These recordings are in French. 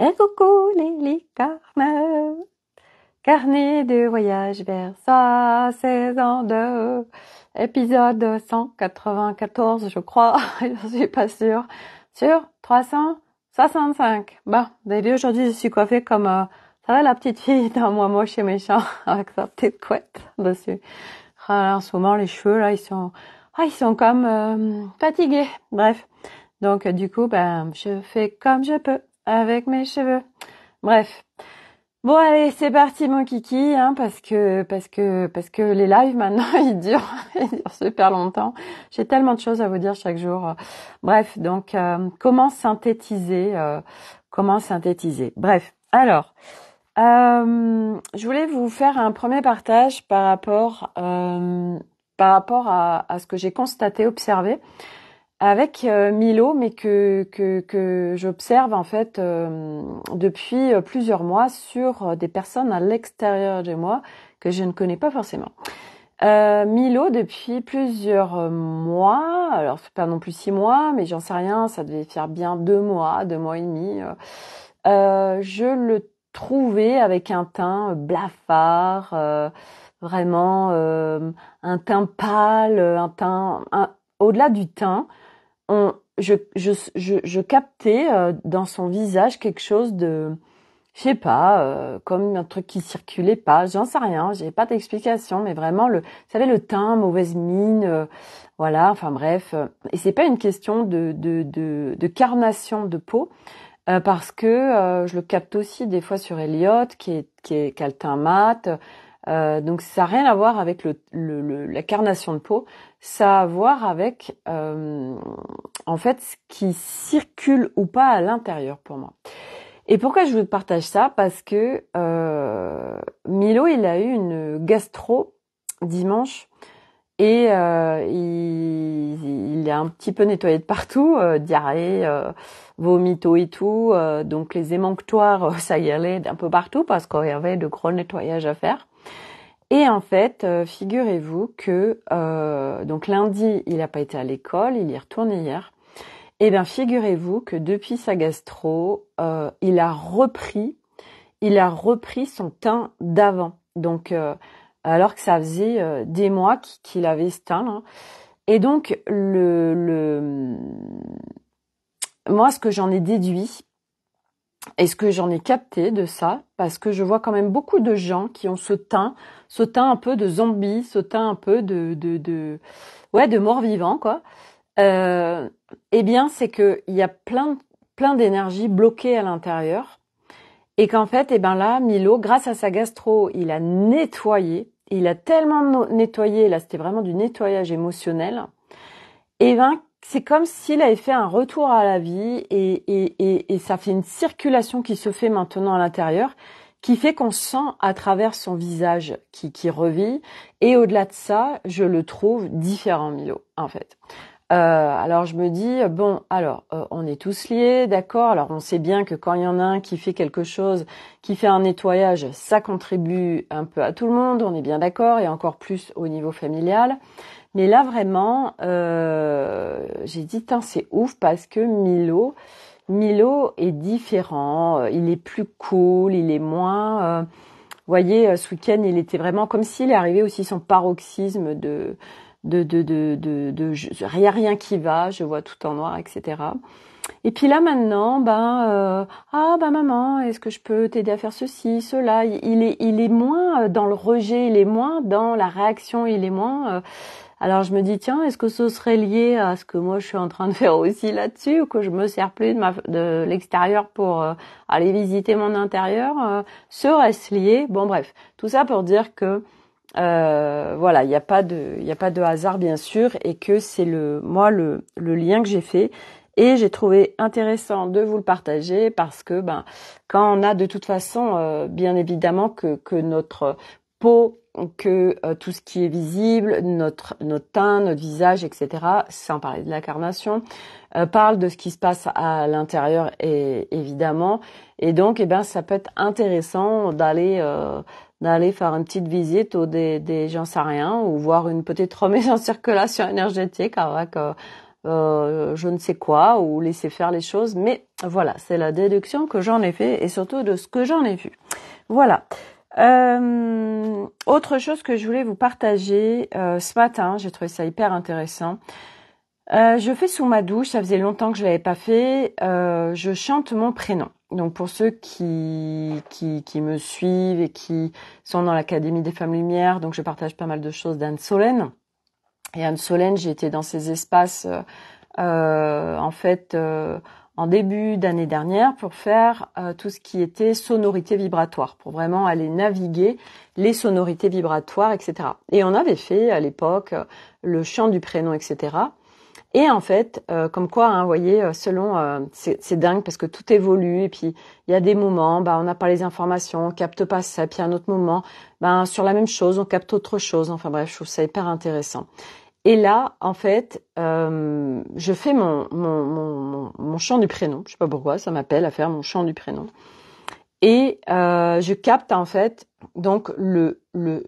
Et coucou les licornes, carnet de voyage vers sa saison 2, épisode 194 je crois, je suis pas sûre, sur 365. Bon, vous avez vu, aujourd'hui je suis coiffée comme, ça va la petite fille dans Moi moche et méchant, avec sa petite couette dessus. Ah, en ce moment les cheveux là ils sont comme fatigués, bref. Donc du coup je fais comme je peux avec mes cheveux. Bref. Bon allez, c'est parti mon kiki, hein, parce que les lives maintenant ils durent super longtemps. J'ai tellement de choses à vous dire chaque jour. Bref, donc comment synthétiser Bref, alors je voulais vous faire un premier partage par rapport à ce que j'ai constaté, observé avec Milo, mais que j'observe en fait depuis plusieurs mois sur des personnes à l'extérieur de moi que je ne connais pas forcément. Milo, depuis plusieurs mois, alors c'est pas non plus 6 mois, mais j'en sais rien, ça devait faire bien 2 mois et demi, je le trouvais avec un teint blafard, vraiment un teint pâle, au-delà du teint, je captais dans son visage quelque chose de, je sais pas, comme un truc qui circulait pas, j'en sais rien, j'ai pas d'explication, mais vraiment vous savez, le teint, mauvaise mine, voilà, enfin bref, et c'est pas une question de carnation de peau, parce que je le capte aussi des fois sur Elliot, qui a le teint mat. Donc ça n'a rien à voir avec la carnation de peau, ça a à voir avec en fait ce qui circule ou pas à l'intérieur pour moi. Et pourquoi je vous partage ça? Parce que Milo, il a eu une gastro dimanche et il a un petit peu nettoyé de partout, diarrhée, vomito et tout, donc les émonctoires, ça y allait d'un peu partout parce qu'il y avait de gros nettoyages à faire. Et en fait, figurez-vous que donc lundi, il n'a pas été à l'école, il y est retourné hier. Et bien, figurez-vous que depuis sa gastro, il a repris son teint d'avant. Donc, alors que ça faisait des mois qu'il avait ce teint, là. Et donc, moi, ce que j'en ai déduit, et ce que j'en ai capté de ça, parce que je vois quand même beaucoup de gens qui ont ce teint un peu de zombie, ce teint un peu de mort-vivant, quoi. Eh bien, c'est que il y a plein d'énergie bloquée à l'intérieur, et qu'en fait, eh ben là, Milo, grâce à sa gastro, il a nettoyé, il a tellement nettoyé, là, c'était vraiment du nettoyage émotionnel, et ben c'est comme s'il avait fait un retour à la vie et ça fait une circulation qui se fait maintenant à l'intérieur, qui fait qu'on sent à travers son visage qui revit. Et au-delà de ça, je le trouve différent, Milo, en fait. Alors je me dis, bon, alors on est tous liés, d'accord. Alors on sait bien que quand il y en a un qui fait quelque chose, qui fait un nettoyage, ça contribue un peu à tout le monde, on est bien d'accord, et encore plus au niveau familial. Mais là vraiment, j'ai dit, c'est ouf parce que Milo est différent, il est plus cool, il est moins... vous voyez, ce week-end, il était vraiment comme s'il est arrivé aussi son paroxysme de rien qui va, je vois tout en noir, etc. Et puis là maintenant, maman, est-ce que je peux t'aider à faire ceci, cela? Il est moins dans le rejet, il est moins dans la réaction, il est moins... Alors je me dis, tiens, est-ce que ce serait lié à ce que moi je suis en train de faire aussi là-dessus, ou que je me sers plus de l'extérieur pour aller visiter mon intérieur? Serait-ce lié? Bon bref, tout ça pour dire que voilà, il n'y a pas de hasard bien sûr, et que c'est le lien que j'ai fait, et j'ai trouvé intéressant de vous le partager parce que quand on a de toute façon bien évidemment que notre peau, que tout ce qui est visible, notre teint, notre visage, etc., sans parler de la carnation, parle de ce qui se passe à l'intérieur, et évidemment, et donc ça peut être intéressant d'aller faire une petite visite ou des j'en sais rien, ou voir une petite remise en circulation énergétique avec je ne sais quoi, ou laisser faire les choses. Mais Voilà, c'est la déduction que j'en ai fait et surtout de ce que j'en ai vu. Voilà. Autre chose que je voulais vous partager ce matin, j'ai trouvé ça hyper intéressant. Je fais sous ma douche, ça faisait longtemps que je l'avais pas fait. Je chante mon prénom. Donc pour ceux qui me suivent et qui sont dans l'Académie des Femmes Lumières, donc je partage pas mal de choses d'Anne Solène. Et Anne Solène, j'ai été dans ces espaces en fait en début d'année dernière pour faire tout ce qui était sonorité vibratoire, pour vraiment aller naviguer les sonorités vibratoires, etc. Et on avait fait à l'époque le chant du prénom, etc. Et en fait, comme quoi, hein, vous voyez, selon, c'est dingue parce que tout évolue et puis il y a des moments, on n'a pas les informations, on capte pas ça, puis à un autre moment, sur la même chose, on capte autre chose. Enfin bref, je trouve ça hyper intéressant. Et là, en fait, je fais mon chant du prénom. Je sais pas pourquoi, ça m'appelle à faire mon chant du prénom. Et je capte en fait donc le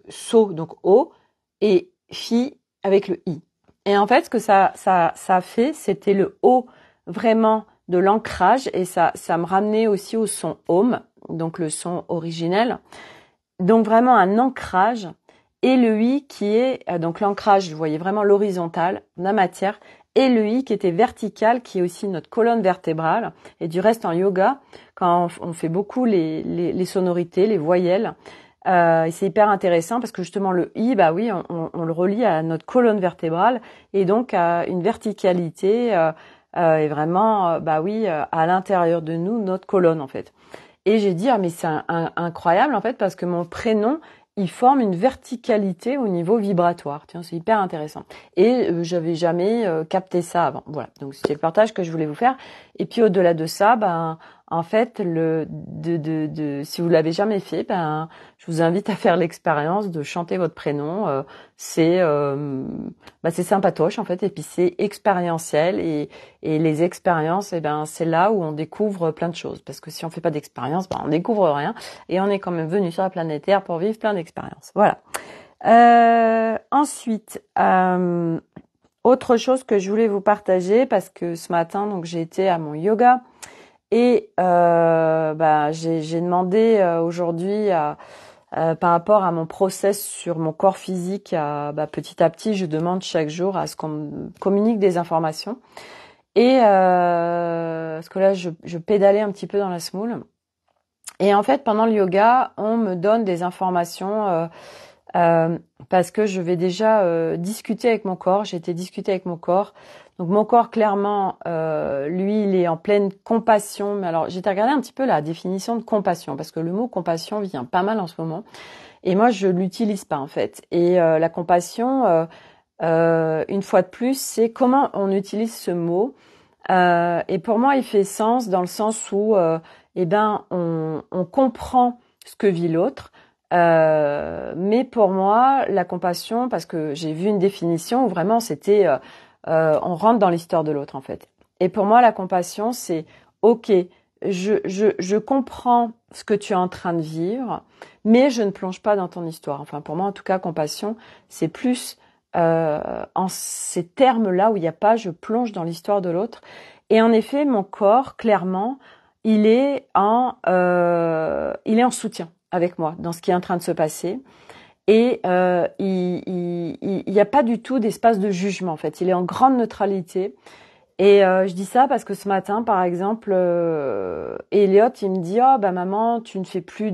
so, donc O, et fi avec le i. Et en fait, ce que ça a fait, c'était le O vraiment de l'ancrage et ça me ramenait aussi au son home, donc le son originel. Donc vraiment un ancrage et le i qui est donc l'ancrage, vous voyez vraiment l'horizontale, la matière, et le i qui était vertical, qui est aussi notre colonne vertébrale. Et du reste en yoga, quand on fait beaucoup les sonorités, les voyelles, et c'est hyper intéressant parce que justement le i, oui, on le relie à notre colonne vertébrale et donc à une verticalité et vraiment, oui, à l'intérieur de nous, notre colonne en fait. Et j'ai dit mais c'est incroyable en fait parce que mon prénom il forme une verticalité au niveau vibratoire. Tiens, c'est hyper intéressant. Et j'avais jamais capté ça avant. Voilà. Donc c'est le partage que je voulais vous faire. Et puis au-delà de ça, en fait, si vous l'avez jamais fait, je vous invite à faire l'expérience de chanter votre prénom. C'est sympatoche en fait. Et puis c'est expérientiel et les expériences, c'est là où on découvre plein de choses. Parce que si on fait pas d'expérience, on découvre rien. Et on est quand même venu sur la planète Terre pour vivre plein d'expériences. Voilà. Ensuite, autre chose que je voulais vous partager parce que ce matin, donc j'ai été à mon yoga et j'ai demandé aujourd'hui par rapport à mon process sur mon corps physique, petit à petit, je demande chaque jour à ce qu'on me communique des informations. Et parce que là, je pédalais un petit peu dans la semoule. Et en fait, pendant le yoga, on me donne des informations parce que je vais déjà discuter avec mon corps. J'ai été discuter avec mon corps. Donc mon corps, clairement, lui, il est en pleine compassion. Mais alors, j'ai été regarder un petit peu la définition de compassion parce que le mot compassion vient pas mal en ce moment. Et moi, je l'utilise pas en fait. Et la compassion, une fois de plus, c'est comment on utilise ce mot. Et pour moi, il fait sens dans le sens où, on comprend ce que vit l'autre. Mais pour moi, la compassion, parce que j'ai vu une définition où vraiment c'était, on rentre dans l'histoire de l'autre en fait. Et pour moi, la compassion, c'est ok, je comprends ce que tu es en train de vivre, mais je ne plonge pas dans ton histoire. Enfin, pour moi, en tout cas, compassion, c'est plus en ces termes-là où il n'y a pas je plonge dans l'histoire de l'autre. Et en effet, mon corps, clairement, il est en soutien avec moi dans ce qui est en train de se passer. Et il y a pas du tout d'espace de jugement en fait. Il est en grande neutralité. Et je dis ça parce que ce matin, par exemple, Elliot, il me dit maman, tu ne fais plus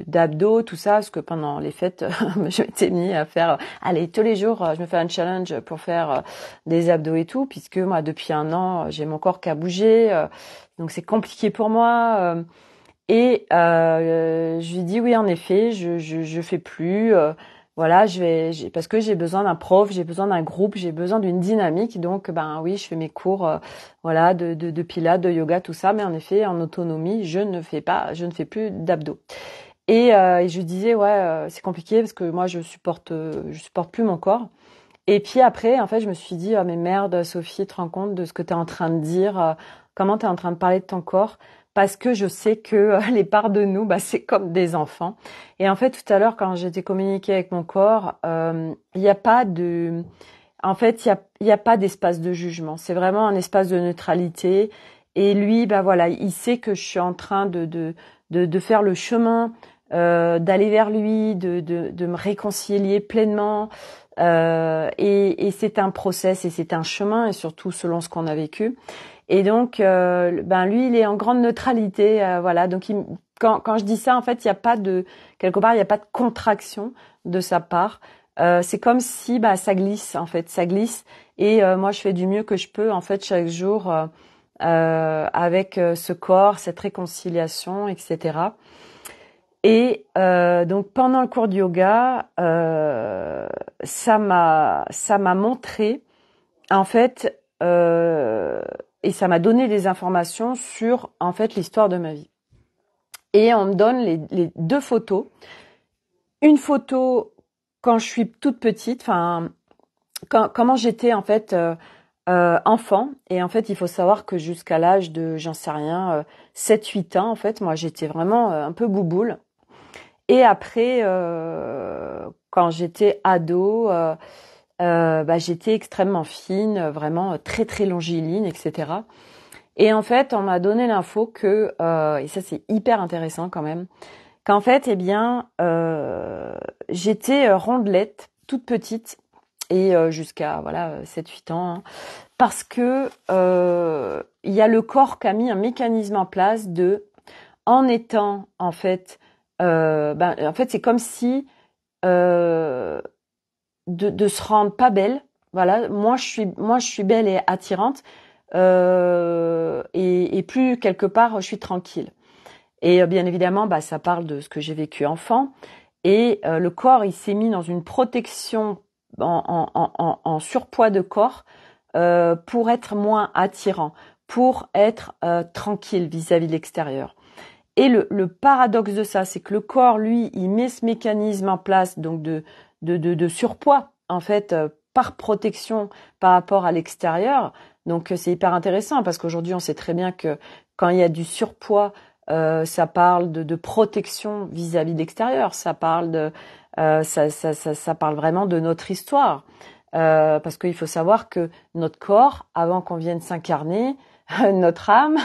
d'abdos, tout ça, parce que pendant les fêtes, je m'étais mis à faire, allez, tous les jours, je me fais un challenge pour faire des abdos et tout, puisque moi, depuis 1 an, j'ai mon corps qui a bougé, donc c'est compliqué pour moi. Et je lui dis oui, en effet, je fais plus. Voilà, parce que j'ai besoin d'un prof, j'ai besoin d'un groupe, j'ai besoin d'une dynamique. Donc, oui, je fais mes cours, voilà, de pilates, de yoga, tout ça. Mais en effet, en autonomie, je ne fais plus d'abdos. Et je lui disais ouais, c'est compliqué parce que moi, je supporte plus mon corps. Et puis après, en fait, je me suis dit mais merde, Sophie, tu te rends compte de ce que tu es en train de dire, comment tu es en train de parler de ton corps? Parce que je sais que les parts de nous, c'est comme des enfants. Et en fait, tout à l'heure, quand j'étais communiquée avec mon corps, il n'y a pas de... en fait, il y a pas d'espace de jugement. C'est vraiment un espace de neutralité. Et lui, bah voilà, il sait que je suis en train de faire le chemin, d'aller vers lui, de me réconcilier pleinement. Et c'est un process et c'est un chemin, et surtout selon ce qu'on a vécu. Et donc, ben lui, il est en grande neutralité, voilà. Donc, quand je dis ça, en fait, il y a pas de quelque part, il y a pas de contraction de sa part. C'est comme si, bah, ça glisse, en fait, ça glisse. Et moi, je fais du mieux que je peux, en fait, chaque jour, avec ce corps, cette réconciliation, etc. Et donc, pendant le cours de yoga, ça m'a montré, en fait, et ça m'a donné des informations sur, en fait, l'histoire de ma vie. Et on me donne les deux photos. Une photo quand je suis toute petite, enfin, comment j'étais, en fait, enfant. Et en fait, il faut savoir que jusqu'à l'âge de, j'en sais rien, 7-8 ans, en fait, moi, j'étais vraiment un peu bouboule. Et après, quand j'étais ado, bah, j'étais extrêmement fine, vraiment très très longiligne, etc. Et en fait, on m'a donné l'info que, et ça c'est hyper intéressant quand même, qu'en fait, eh bien, j'étais rondelette, toute petite, et jusqu'à voilà 7-8 ans, hein, parce que il y a le corps qui a mis un mécanisme en place de, en étant en fait, ben, en fait c'est comme si euh, de se rendre pas belle. Voilà, moi je suis belle et attirante, et plus quelque part je suis tranquille. Et bien évidemment, bah ça parle de ce que j'ai vécu enfant. Et le corps, il s'est mis dans une protection en surpoids de corps, pour être moins attirant, pour être tranquille vis-à-vis de l'extérieur. Et le paradoxe de ça, c'est que le corps, lui, il met ce mécanisme en place, donc de surpoids, en fait, par protection par rapport à l'extérieur. Donc c'est hyper intéressant parce qu'aujourd'hui, on sait très bien que quand il y a du surpoids, ça parle de protection vis-à-vis de l'extérieur. Ça parle ça parle vraiment de notre histoire. Parce qu'il faut savoir que notre corps, avant qu'on vienne s'incarner, notre âme,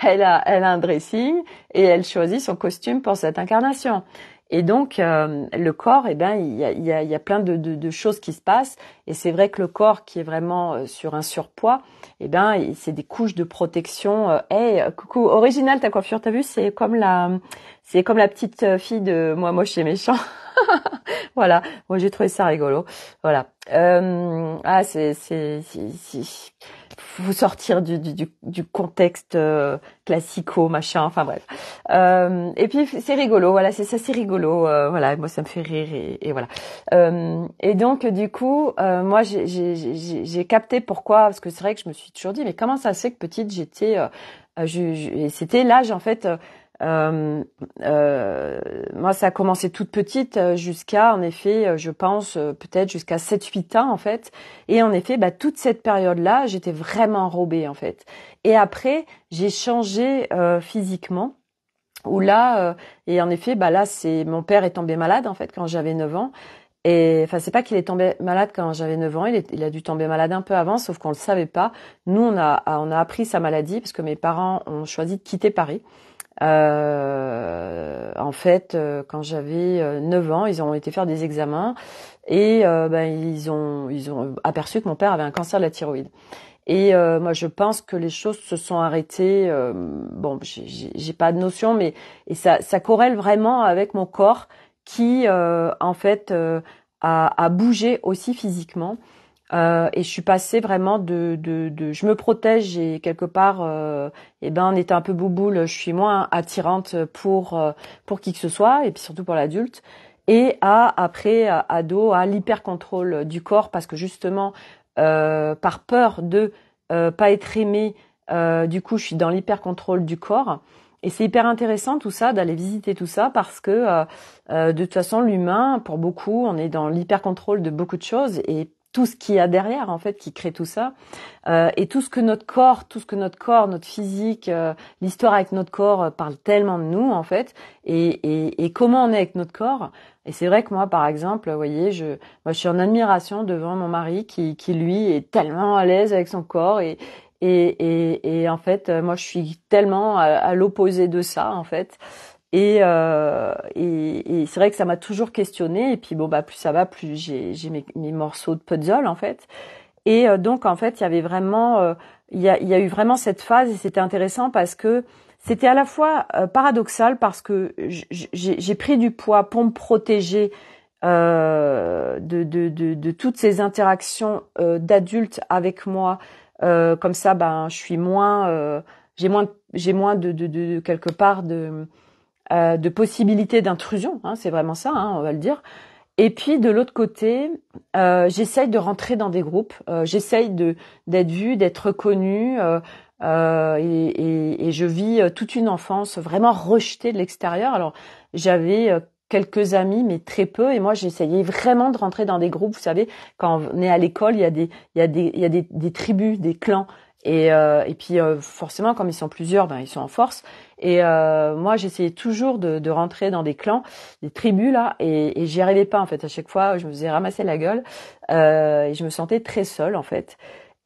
elle a un dressing et elle choisit son costume pour cette incarnation. Et donc le corps, eh ben il y a plein de choses qui se passent. Et c'est vrai que le corps qui est vraiment sur un surpoids, eh ben c'est des couches de protection. Hey, coucou, original ta coiffure, t'as vu? C'est comme la petite fille de Moi moche et méchant. Voilà, moi j'ai trouvé ça rigolo. Voilà. Ah, faut sortir du contexte classico, machin. Enfin bref. Et puis c'est rigolo. Voilà, c'est ça, c'est rigolo. Voilà, moi ça me fait rire et voilà. Et donc du coup, moi j'ai capté pourquoi, parce que c'est vrai que je me suis toujours dit, mais comment ça se fait que petite j'étais, et c'était l'âge en fait. Moi, ça a commencé toute petite jusqu'à, en effet, je pense, peut-être jusqu'à 7-8 ans, en fait. Et en effet, bah, toute cette période-là, j'étais vraiment enrobée, en fait. Et après, j'ai changé physiquement. Où là, et en effet, bah là, c'est mon père est tombé malade, en fait, quand j'avais 9 ans. Et enfin, c'est pas qu'il est tombé malade quand j'avais 9 ans, il a dû tomber malade un peu avant, sauf qu'on le savait pas. Nous, on a appris sa maladie parce que mes parents ont choisi de quitter Paris. En fait, quand j'avais 9 ans, ils ont été faire des examens et ben ils ont aperçu que mon père avait un cancer de la thyroïde. Et moi, je pense que les choses se sont arrêtées. Bon, j'ai pas de notion, mais et ça corrèle vraiment avec mon corps qui, en fait, a bougé aussi physiquement. Et je suis passée vraiment je me protège et quelque part, eh ben, en étant un peu bouboule, je suis moins attirante pour qui que ce soit et puis surtout pour l'adulte. Et après, ado, à l'hyper contrôle du corps parce que justement, par peur de pas être aimée, du coup, je suis dans l'hyper contrôle du corps. Et c'est hyper intéressant tout ça, d'aller visiter tout ça parce que de toute façon, l'humain, pour beaucoup, on est dans l'hyper contrôle de beaucoup de choses et tout ce qu'il y a derrière en fait qui crée tout ça, et tout ce que notre corps, notre physique, l'histoire avec notre corps parle tellement de nous en fait, et comment on est avec notre corps. Et c'est vrai que moi, par exemple, vous voyez, moi, je suis en admiration devant mon mari qui lui est tellement à l'aise avec son corps, et en fait, moi, je suis tellement à l'opposé de ça en fait. Et c'est vrai que ça m'a toujours questionnée. Et puis bon, bah plus ça va, plus j'ai mes morceaux de puzzle en fait. Et donc en fait, il y avait vraiment, il y a eu vraiment cette phase, et c'était intéressant parce que c'était à la fois paradoxal, parce que j'ai pris du poids pour me protéger de toutes ces interactions d'adultes avec moi. Comme ça, ben je suis moins, j'ai moins de quelque part de possibilités d'intrusion, hein, c'est vraiment ça, hein, on va le dire. Et puis de l'autre côté, j'essaye de rentrer dans des groupes, j'essaye d'être vue, d'être reconnue, et je vis toute une enfance vraiment rejetée de l'extérieur. Alors j'avais quelques amis, mais très peu, et moi j'essayais vraiment de rentrer dans des groupes. Vous savez, quand on est à l'école, il y a des tribus, des clans. Et puis forcément, comme ils sont plusieurs, ben ils sont en force. Et moi, j'essayais toujours de rentrer dans des clans, des tribus là, et j'y arrivais pas en fait. À chaque fois, je me faisais ramasser la gueule, et je me sentais très seule en fait.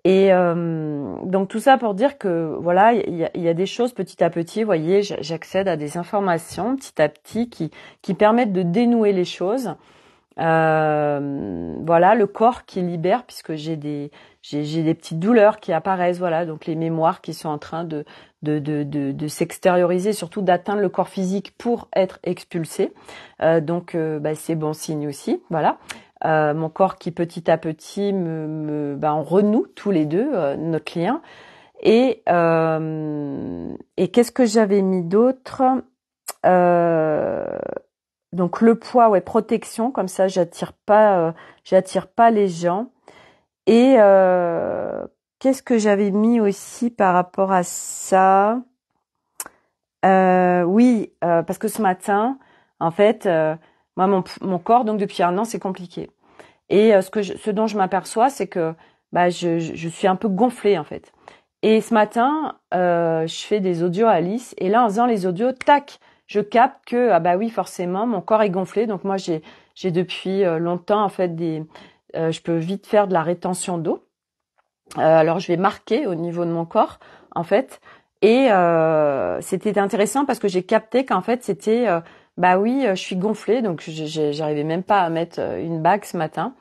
Et donc tout ça pour dire que voilà, il y a des choses petit à petit. Vous voyez, j'accède à des informations petit à petit qui permettent de dénouer les choses. Voilà, le corps qui libère, puisque j'ai des petites douleurs qui apparaissent, voilà, donc les mémoires qui sont en train de s'extérioriser, surtout d'atteindre le corps physique pour être expulsé. Donc bah, c'est bon signe aussi, voilà. Mon corps qui petit à petit bah, on renoue tous les deux notre lien. Et qu'est-ce que j'avais mis d'autre? Donc le poids, ouais, protection, comme ça j'attire pas les gens. Et qu'est-ce que j'avais mis aussi par rapport à ça? Oui, parce que ce matin, en fait, moi mon corps, donc depuis un an, c'est compliqué. Et ce dont je m'aperçois, c'est que bah je suis un peu gonflée en fait. Et ce matin, je fais des audios à Alice, et là en faisant les audios, tac, je capte que ah bah oui forcément mon corps est gonflé. Donc moi j'ai depuis longtemps en fait je peux vite faire de la rétention d'eau. Alors je vais marquer au niveau de mon corps en fait, et c'était intéressant parce que j'ai capté qu'en fait c'était bah oui je suis gonflée, donc j'arrivais même pas à mettre une bague ce matin.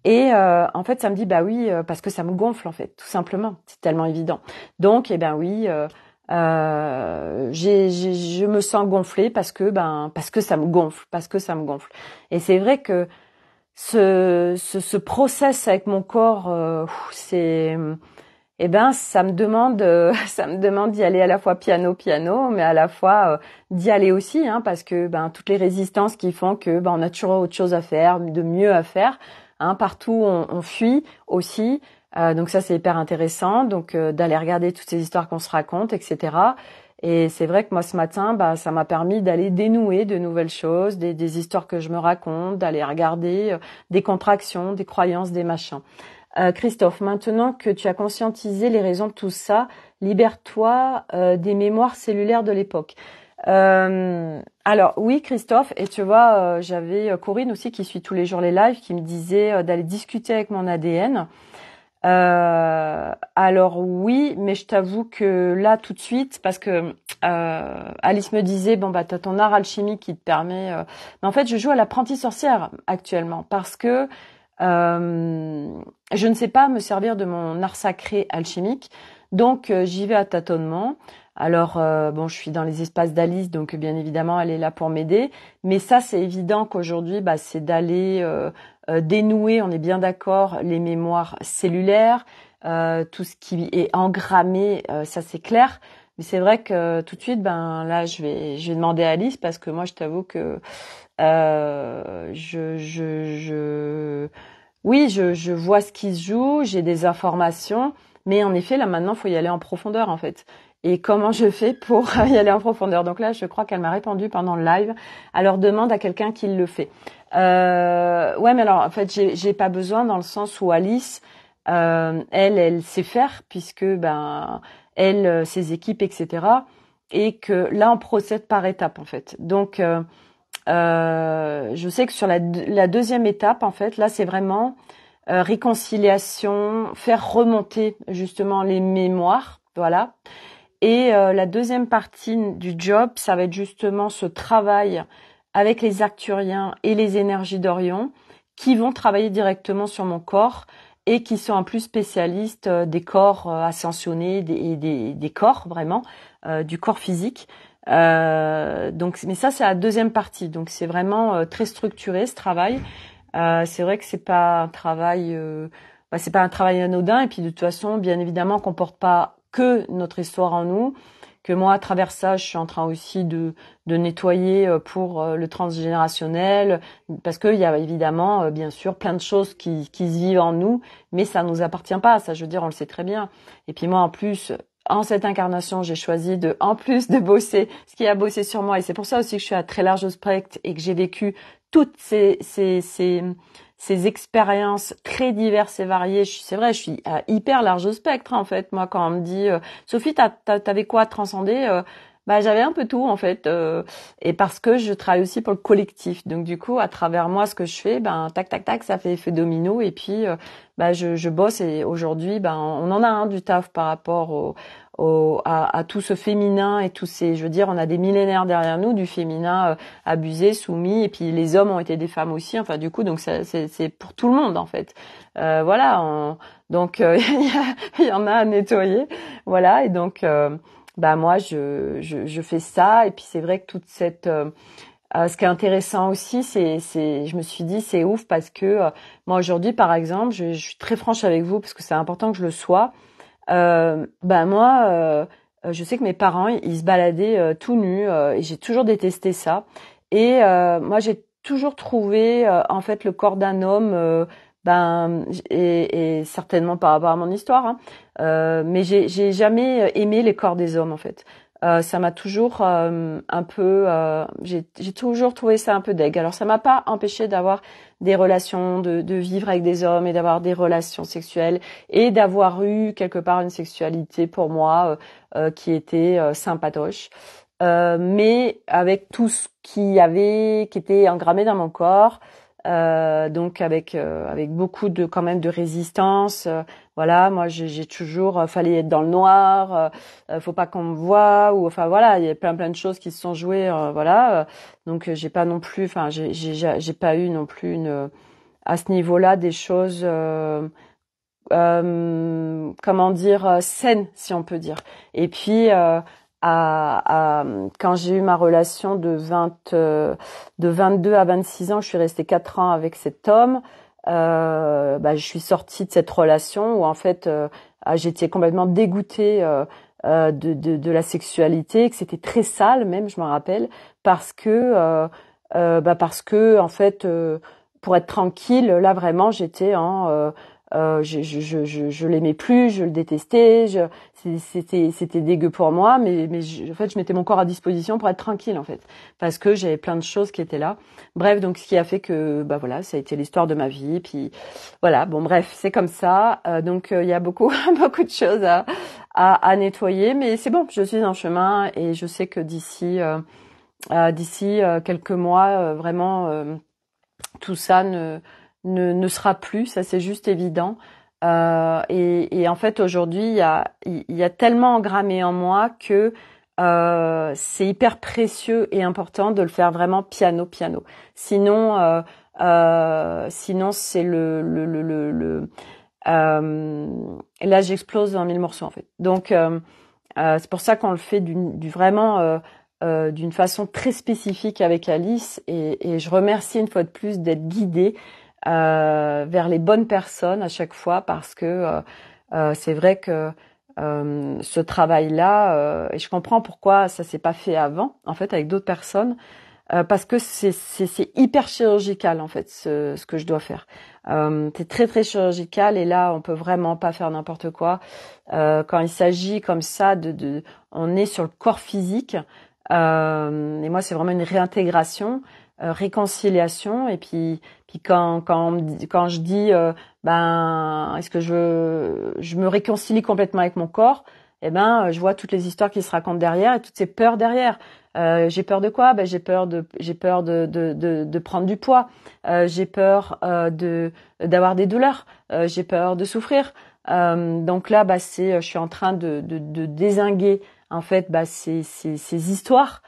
Et en fait ça me dit bah oui parce que ça me gonfle en fait, tout simplement, c'est tellement évident. Donc eh ben oui je me sens gonflée parce que ça me gonfle, Et c'est vrai que ce process avec mon corps, c'est, ça me demande, ça me demande d'y aller à la fois piano, mais à la fois d'y aller aussi, hein, parce que toutes les résistances qui font que on a toujours autre chose à faire, de mieux à faire, hein, partout on fuit aussi. Donc ça c'est hyper intéressant, donc d'aller regarder toutes ces histoires qu'on se raconte, etc. Et c'est vrai que moi ce matin, ça m'a permis d'aller dénouer de nouvelles choses, des histoires que je me raconte, d'aller regarder des contractions, des croyances, des machins. Christophe, maintenant que tu as conscientisé les raisons de tout ça, libère-toi des mémoires cellulaires de l'époque. Alors oui Christophe, et tu vois, j'avais Corinne aussi qui suit tous les jours les lives, qui me disait d'aller discuter avec mon ADN. Alors oui, mais je t'avoue que là tout de suite, parce que Alice me disait t'as ton art alchimique qui te permet. Mais en fait, je joue à l'apprentie sorcière actuellement parce que je ne sais pas me servir de mon art sacré alchimique, donc j'y vais à tâtonnement. Alors je suis dans les espaces d'Alice, donc bien évidemment elle est là pour m'aider. Mais ça, c'est évident qu'aujourd'hui, c'est d'aller dénouer, on est bien d'accord, les mémoires cellulaires, tout ce qui est engrammé, ça c'est clair. Mais c'est vrai que tout de suite, là, je vais demander à Alice parce que moi, je t'avoue que oui, je vois ce qui se joue, j'ai des informations, Mais en effet, là maintenant, faut y aller en profondeur en fait. Et comment je fais pour y aller en profondeur? Donc là, je crois qu'elle m'a répondu pendant le live. Alors demande à quelqu'un qui le fait. Ouais, mais alors en fait, j'ai pas besoin dans le sens où Alice, elle sait faire puisque elle, ses équipes, etc. Et que là, on procède par étapes en fait. Donc je sais que sur la deuxième étape, en fait, là, c'est vraiment réconciliation, faire remonter justement les mémoires, voilà. Et la deuxième partie du job, ça va être justement ce travail avec les Arcturiens et les énergies d'Orion qui vont travailler directement sur mon corps et qui sont en plus spécialistes des corps ascensionnés et des corps vraiment, du corps physique. Donc, mais ça c'est la deuxième partie. Donc c'est vraiment très structuré ce travail. C'est vrai que c'est pas un travail, c'est pas un travail anodin. Et puis de toute façon, bien évidemment, qu'on porte pas que notre histoire en nous. Que moi, à travers ça, je suis en train aussi de nettoyer pour le transgénérationnel, parce qu'il y a évidemment, bien sûr, plein de choses qui se vivent en nous, mais ça nous appartient pas. Ça, je veux dire, on le sait très bien. Et puis moi, en plus, en cette incarnation, j'ai choisi en plus de bosser ce qui a bossé sur moi. Et c'est pour ça aussi que je suis à très large spectre et que j'ai vécu toutes ces expériences très diverses et variées. C'est vrai, je suis à hyper large spectre, en fait. Moi, quand on me dit, Sophie, t'avais quoi à transcender? J'avais un peu tout, en fait. Et parce que je travaille aussi pour le collectif. Donc, du coup, à travers moi, ce que je fais, tac, tac, tac, ça fait effet domino. Et puis, je bosse. Et aujourd'hui, on en a du taf par rapport à tout ce féminin et tous ces, je veux dire, on a des millénaires derrière nous du féminin abusé, soumis, et puis les hommes ont été des femmes aussi. Enfin, du coup, donc c'est pour tout le monde en fait. Voilà. Donc il y en a à nettoyer. Voilà. Et donc moi je fais ça. Et puis c'est vrai que toute cette ce qui est intéressant aussi, je me suis dit, c'est ouf parce que moi aujourd'hui, par exemple, je suis très franche avec vous parce que c'est important que je le sois. Moi, je sais que mes parents, ils se baladaient tout nus et j'ai toujours détesté ça. Et moi, j'ai toujours trouvé en fait le corps d'un homme, et certainement par rapport à mon histoire, hein, mais j'ai jamais aimé les corps des hommes en fait. Ça m'a toujours un peu, j'ai toujours trouvé ça un peu deg. Alors ça m'a pas empêché d'avoir des relations, de vivre avec des hommes et d'avoir des relations sexuelles et d'avoir eu quelque part une sexualité pour moi qui était sympatoche. Mais avec tout ce qui était engrammé dans mon corps, donc avec beaucoup de quand même de résistance. Voilà, moi j'ai toujours fallait être dans le noir, faut pas qu'on me voie, ou enfin voilà, il y a plein de choses qui se sont jouées, voilà. Donc j'ai pas non plus, enfin j'ai pas eu non plus à ce niveau-là des choses comment dire saines, si on peut dire. Et puis quand j'ai eu ma relation de 22 à 26 ans, je suis restée 4 ans avec cet homme. Je suis sortie de cette relation où en fait j'étais complètement dégoûtée de la sexualité, que c'était très sale même, je me rappelle, parce que en fait pour être tranquille, là vraiment j'étais je l'aimais plus, je le détestais, c'était dégueu pour moi, mais en fait je mettais mon corps à disposition pour être tranquille en fait, parce que j'avais plein de choses qui étaient là. Bref, donc ce qui a fait que voilà, ça a été l'histoire de ma vie, puis voilà, bon bref, c'est comme ça. Donc il y a beaucoup beaucoup de choses à nettoyer, mais c'est bon, je suis en chemin et je sais que d'ici quelques mois, vraiment tout ça ne sera plus, ça c'est juste évident. Et en fait aujourd'hui il y a tellement engrammé en moi que c'est hyper précieux et important de le faire vraiment piano. Sinon sinon c'est là j'explose en mille morceaux en fait. Donc c'est pour ça qu'on le fait vraiment d'une façon très spécifique avec Alice, et je remercie une fois de plus d'être guidée vers les bonnes personnes à chaque fois, parce que c'est vrai que ce travail-là, et je comprends pourquoi ça s'est pas fait avant, en fait, avec d'autres personnes, parce que c'est hyper chirurgical en fait ce que je dois faire. C'est très très chirurgical et là on peut vraiment pas faire n'importe quoi. Quand il s'agit comme ça on est sur le corps physique et moi c'est vraiment une réintégration, réconciliation et puis quand je dis est-ce que je me réconcilie complètement avec mon corps, eh ben je vois toutes les histoires qui se racontent derrière et toutes ces peurs derrière. J'ai peur de quoi? J'ai peur de prendre du poids. J'ai peur d'avoir des douleurs. J'ai peur de souffrir. Donc là, je suis en train de dézinguer en fait ces histoires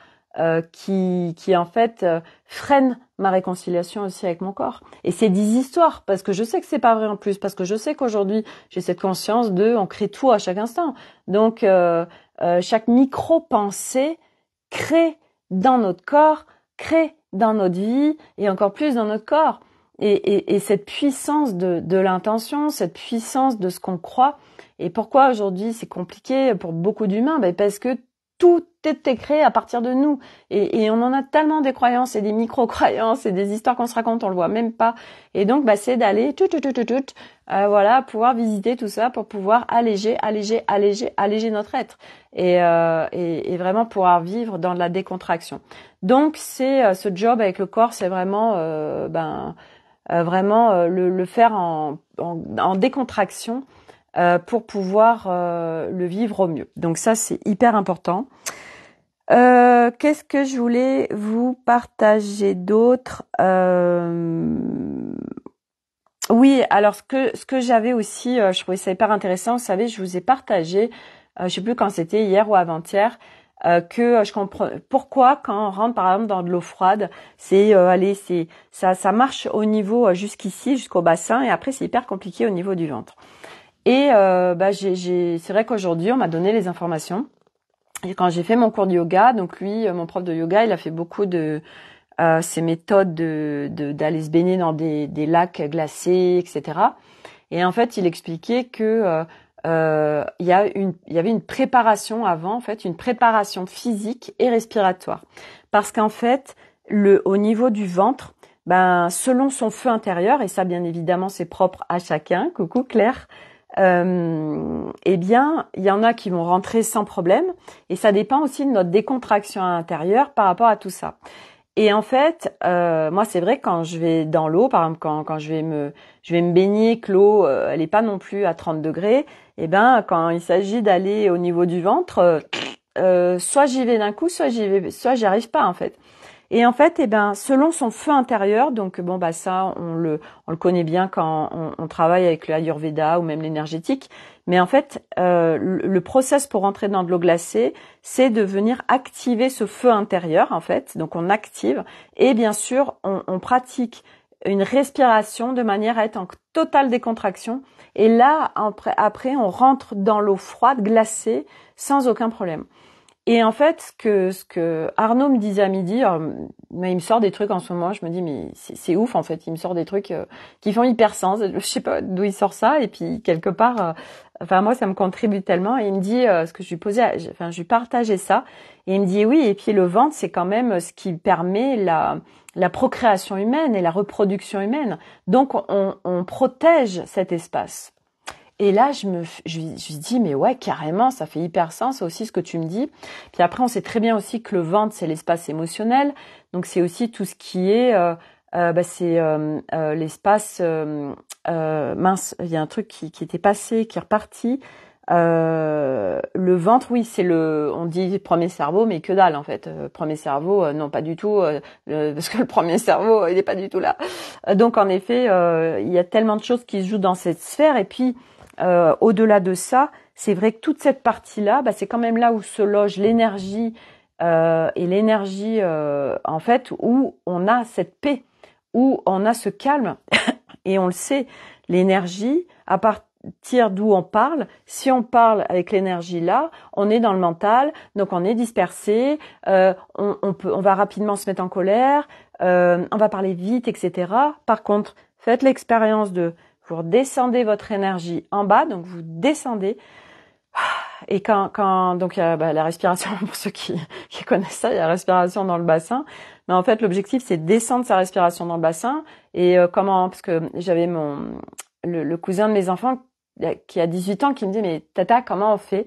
qui en fait freinent ma réconciliation aussi avec mon corps. Et c'est des histoires parce que je sais que c'est pas vrai en plus, parce que je sais qu'aujourd'hui j'ai cette conscience on crée tout à chaque instant. Donc chaque micro-pensée crée dans notre corps, crée dans notre vie et encore plus dans notre corps. Et cette puissance de l'intention, cette puissance de ce qu'on croit. Et pourquoi aujourd'hui c'est compliqué pour beaucoup d'humains? Parce que tout est créé à partir de nous. Et on en a tellement des croyances et des micro-croyances et des histoires qu'on se raconte, on le voit même pas. Et donc, c'est d'aller pouvoir visiter tout ça pour pouvoir alléger notre être. Et vraiment pouvoir vivre dans de la décontraction. Donc, ce job avec le corps, c'est vraiment, le faire en décontraction. Pour pouvoir le vivre au mieux. Donc ça, c'est hyper important. Qu'est-ce que je voulais vous partager d'autre? Oui, alors ce que j'avais aussi, je trouvais ça hyper intéressant. Vous savez, je vous ai partagé, je sais plus quand c'était, hier ou avant-hier, que je comprends pourquoi quand on rentre par exemple dans de l'eau froide, ça marche au niveau jusqu'ici, jusqu'au bassin, et après c'est hyper compliqué au niveau du ventre. Et c'est vrai qu'aujourd'hui on m'a donné les informations. Et quand j'ai fait mon cours de yoga, donc lui, mon prof de yoga, il a fait beaucoup de ces méthodes d'aller se baigner dans des lacs glacés, etc. Et en fait, il expliquait que il y avait une préparation avant, en fait, une préparation physique et respiratoire, parce qu'en fait, au niveau du ventre, selon son feu intérieur, et ça, bien évidemment, c'est propre à chacun. Coucou Claire. Eh bien, il y en a qui vont rentrer sans problème, et ça dépend aussi de notre décontraction à l'intérieur par rapport à tout ça. Et en fait, moi, c'est vrai que quand je vais dans l'eau, par exemple, quand je vais me baigner, que l'eau, elle est pas non plus à 30 degrés, et quand il s'agit d'aller au niveau du ventre, soit j'y vais d'un coup, soit j'y arrive pas, en fait. Et en fait, selon son feu intérieur, donc ça, on le connaît bien quand on travaille avec le Ayurveda ou même l'énergétique. Mais en fait, le process pour rentrer dans de l'eau glacée, c'est de venir activer ce feu intérieur, en fait. Donc on active et bien sûr, on pratique une respiration de manière à être en totale décontraction. Et là, après, on rentre dans l'eau froide, glacée, sans aucun problème. Et en fait, ce que Arnaud me disait à midi, il me sort des trucs en ce moment, je me dis mais c'est ouf en fait, il me sort des trucs qui font hyper sens, je sais pas d'où il sort ça, et puis quelque part, moi ça me contribue tellement, et il me dit ce que je lui partageais ça, et il me dit oui, et puis le ventre c'est quand même ce qui permet la procréation humaine et la reproduction humaine, donc on protège cet espace. Et là, je lui dis, mais ouais, carrément, ça fait hyper sens, c'est aussi ce que tu me dis. Puis après, on sait très bien aussi que le ventre, c'est l'espace émotionnel. Donc, c'est aussi tout ce qui est, l'espace, mince, il y a un truc qui était passé, qui est reparti. Le ventre, oui, on dit premier cerveau, mais que dalle, en fait. Premier cerveau, non, pas du tout, parce que le premier cerveau, il n'est pas du tout là. Donc, en effet, il y a tellement de choses qui se jouent dans cette sphère. Et puis, au-delà de ça, c'est vrai que toute cette partie-là, c'est quand même là où se loge l'énergie et l'énergie en fait où on a cette paix, où on a ce calme et on le sait, l'énergie à partir d'où on parle, si on parle avec l'énergie là, on est dans le mental, donc on est dispersé, on va rapidement se mettre en colère, on va parler vite, etc. Par contre, faites l'expérience vous redescendez votre énergie en bas, donc vous descendez, Et donc il y a la respiration pour ceux qui connaissent ça, il y a la respiration dans le bassin. Mais en fait, l'objectif c'est de descendre sa respiration dans le bassin. Et parce que j'avais le cousin de mes enfants qui a 18 ans qui me dit mais tata comment on fait?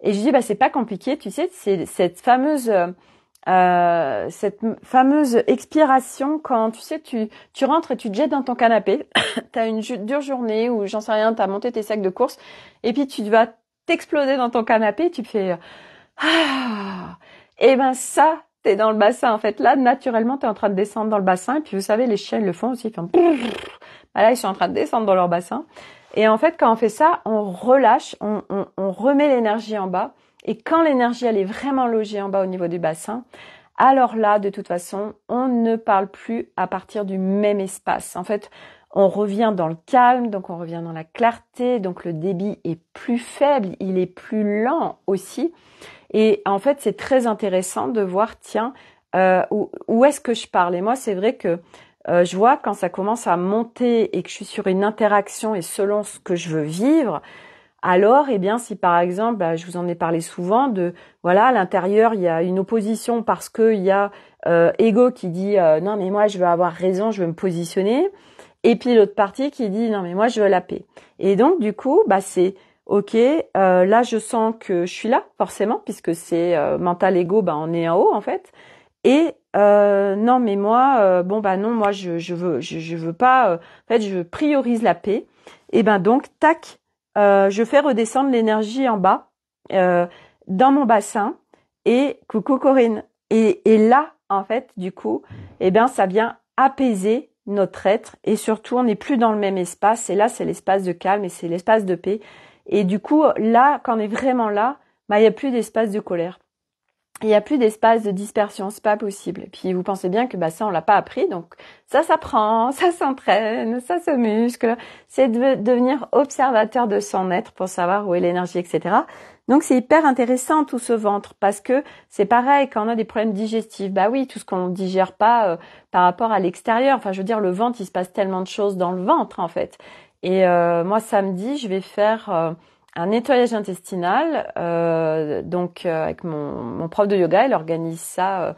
Et je dis bah c'est pas compliqué, tu sais, c'est cette fameuse expiration quand tu sais tu rentres et tu te jettes dans ton canapé, t'as une dure journée ou j'en sais rien, t'as monté tes sacs de courses et puis tu vas t'exploser dans ton canapé, tu fais et ben ça t'es dans le bassin en fait là naturellement t'es en train de descendre dans le bassin et puis vous savez les chiens ils le font aussi, ils font là ils sont en train de descendre dans leur bassin et en fait quand on fait ça on relâche, on remet l'énergie en bas. Et quand l'énergie, elle est vraiment logée en bas au niveau du bassin, alors là, de toute façon, on ne parle plus à partir du même espace. En fait, on revient dans le calme, donc on revient dans la clarté, donc le débit est plus faible, il est plus lent aussi. Et en fait, c'est très intéressant de voir, tiens, où est-ce que je parle? Et moi, c'est vrai que je vois quand ça commence à monter et que je suis sur une interaction et selon ce que je veux vivre, alors, eh bien, si par exemple, je vous en ai parlé souvent, à l'intérieur, il y a une opposition parce que il y a ego qui dit non mais moi je veux avoir raison, je veux me positionner, et puis l'autre partie qui dit non mais moi je veux la paix. Et donc du coup, c'est ok, là je sens que je suis là forcément puisque c'est mental ego, on est en haut en fait. Et non mais moi non moi je veux pas en fait je priorise la paix. Et donc tac. Je fais redescendre l'énergie en bas dans mon bassin et coucou Corinne. Et là, en fait, du coup, ça vient apaiser notre être et surtout, on n'est plus dans le même espace. Et là, c'est l'espace de calme et c'est l'espace de paix. Et du coup, là, quand on est vraiment là, il n'y a plus d'espace de colère. Il n'y a plus d'espace de dispersion, c'est pas possible. Et puis vous pensez bien que ça on l'a pas appris, donc ça s'apprend, ça s'entraîne, ça se muscle. C'est de devenir observateur de son être pour savoir où est l'énergie, etc. Donc c'est hyper intéressant tout ce ventre parce que c'est pareil quand on a des problèmes digestifs. Oui, tout ce qu'on ne digère pas par rapport à l'extérieur. Enfin, je veux dire, le ventre, il se passe tellement de choses dans le ventre en fait. Et moi samedi, je vais faire un nettoyage intestinal, avec mon prof de yoga, il organise ça.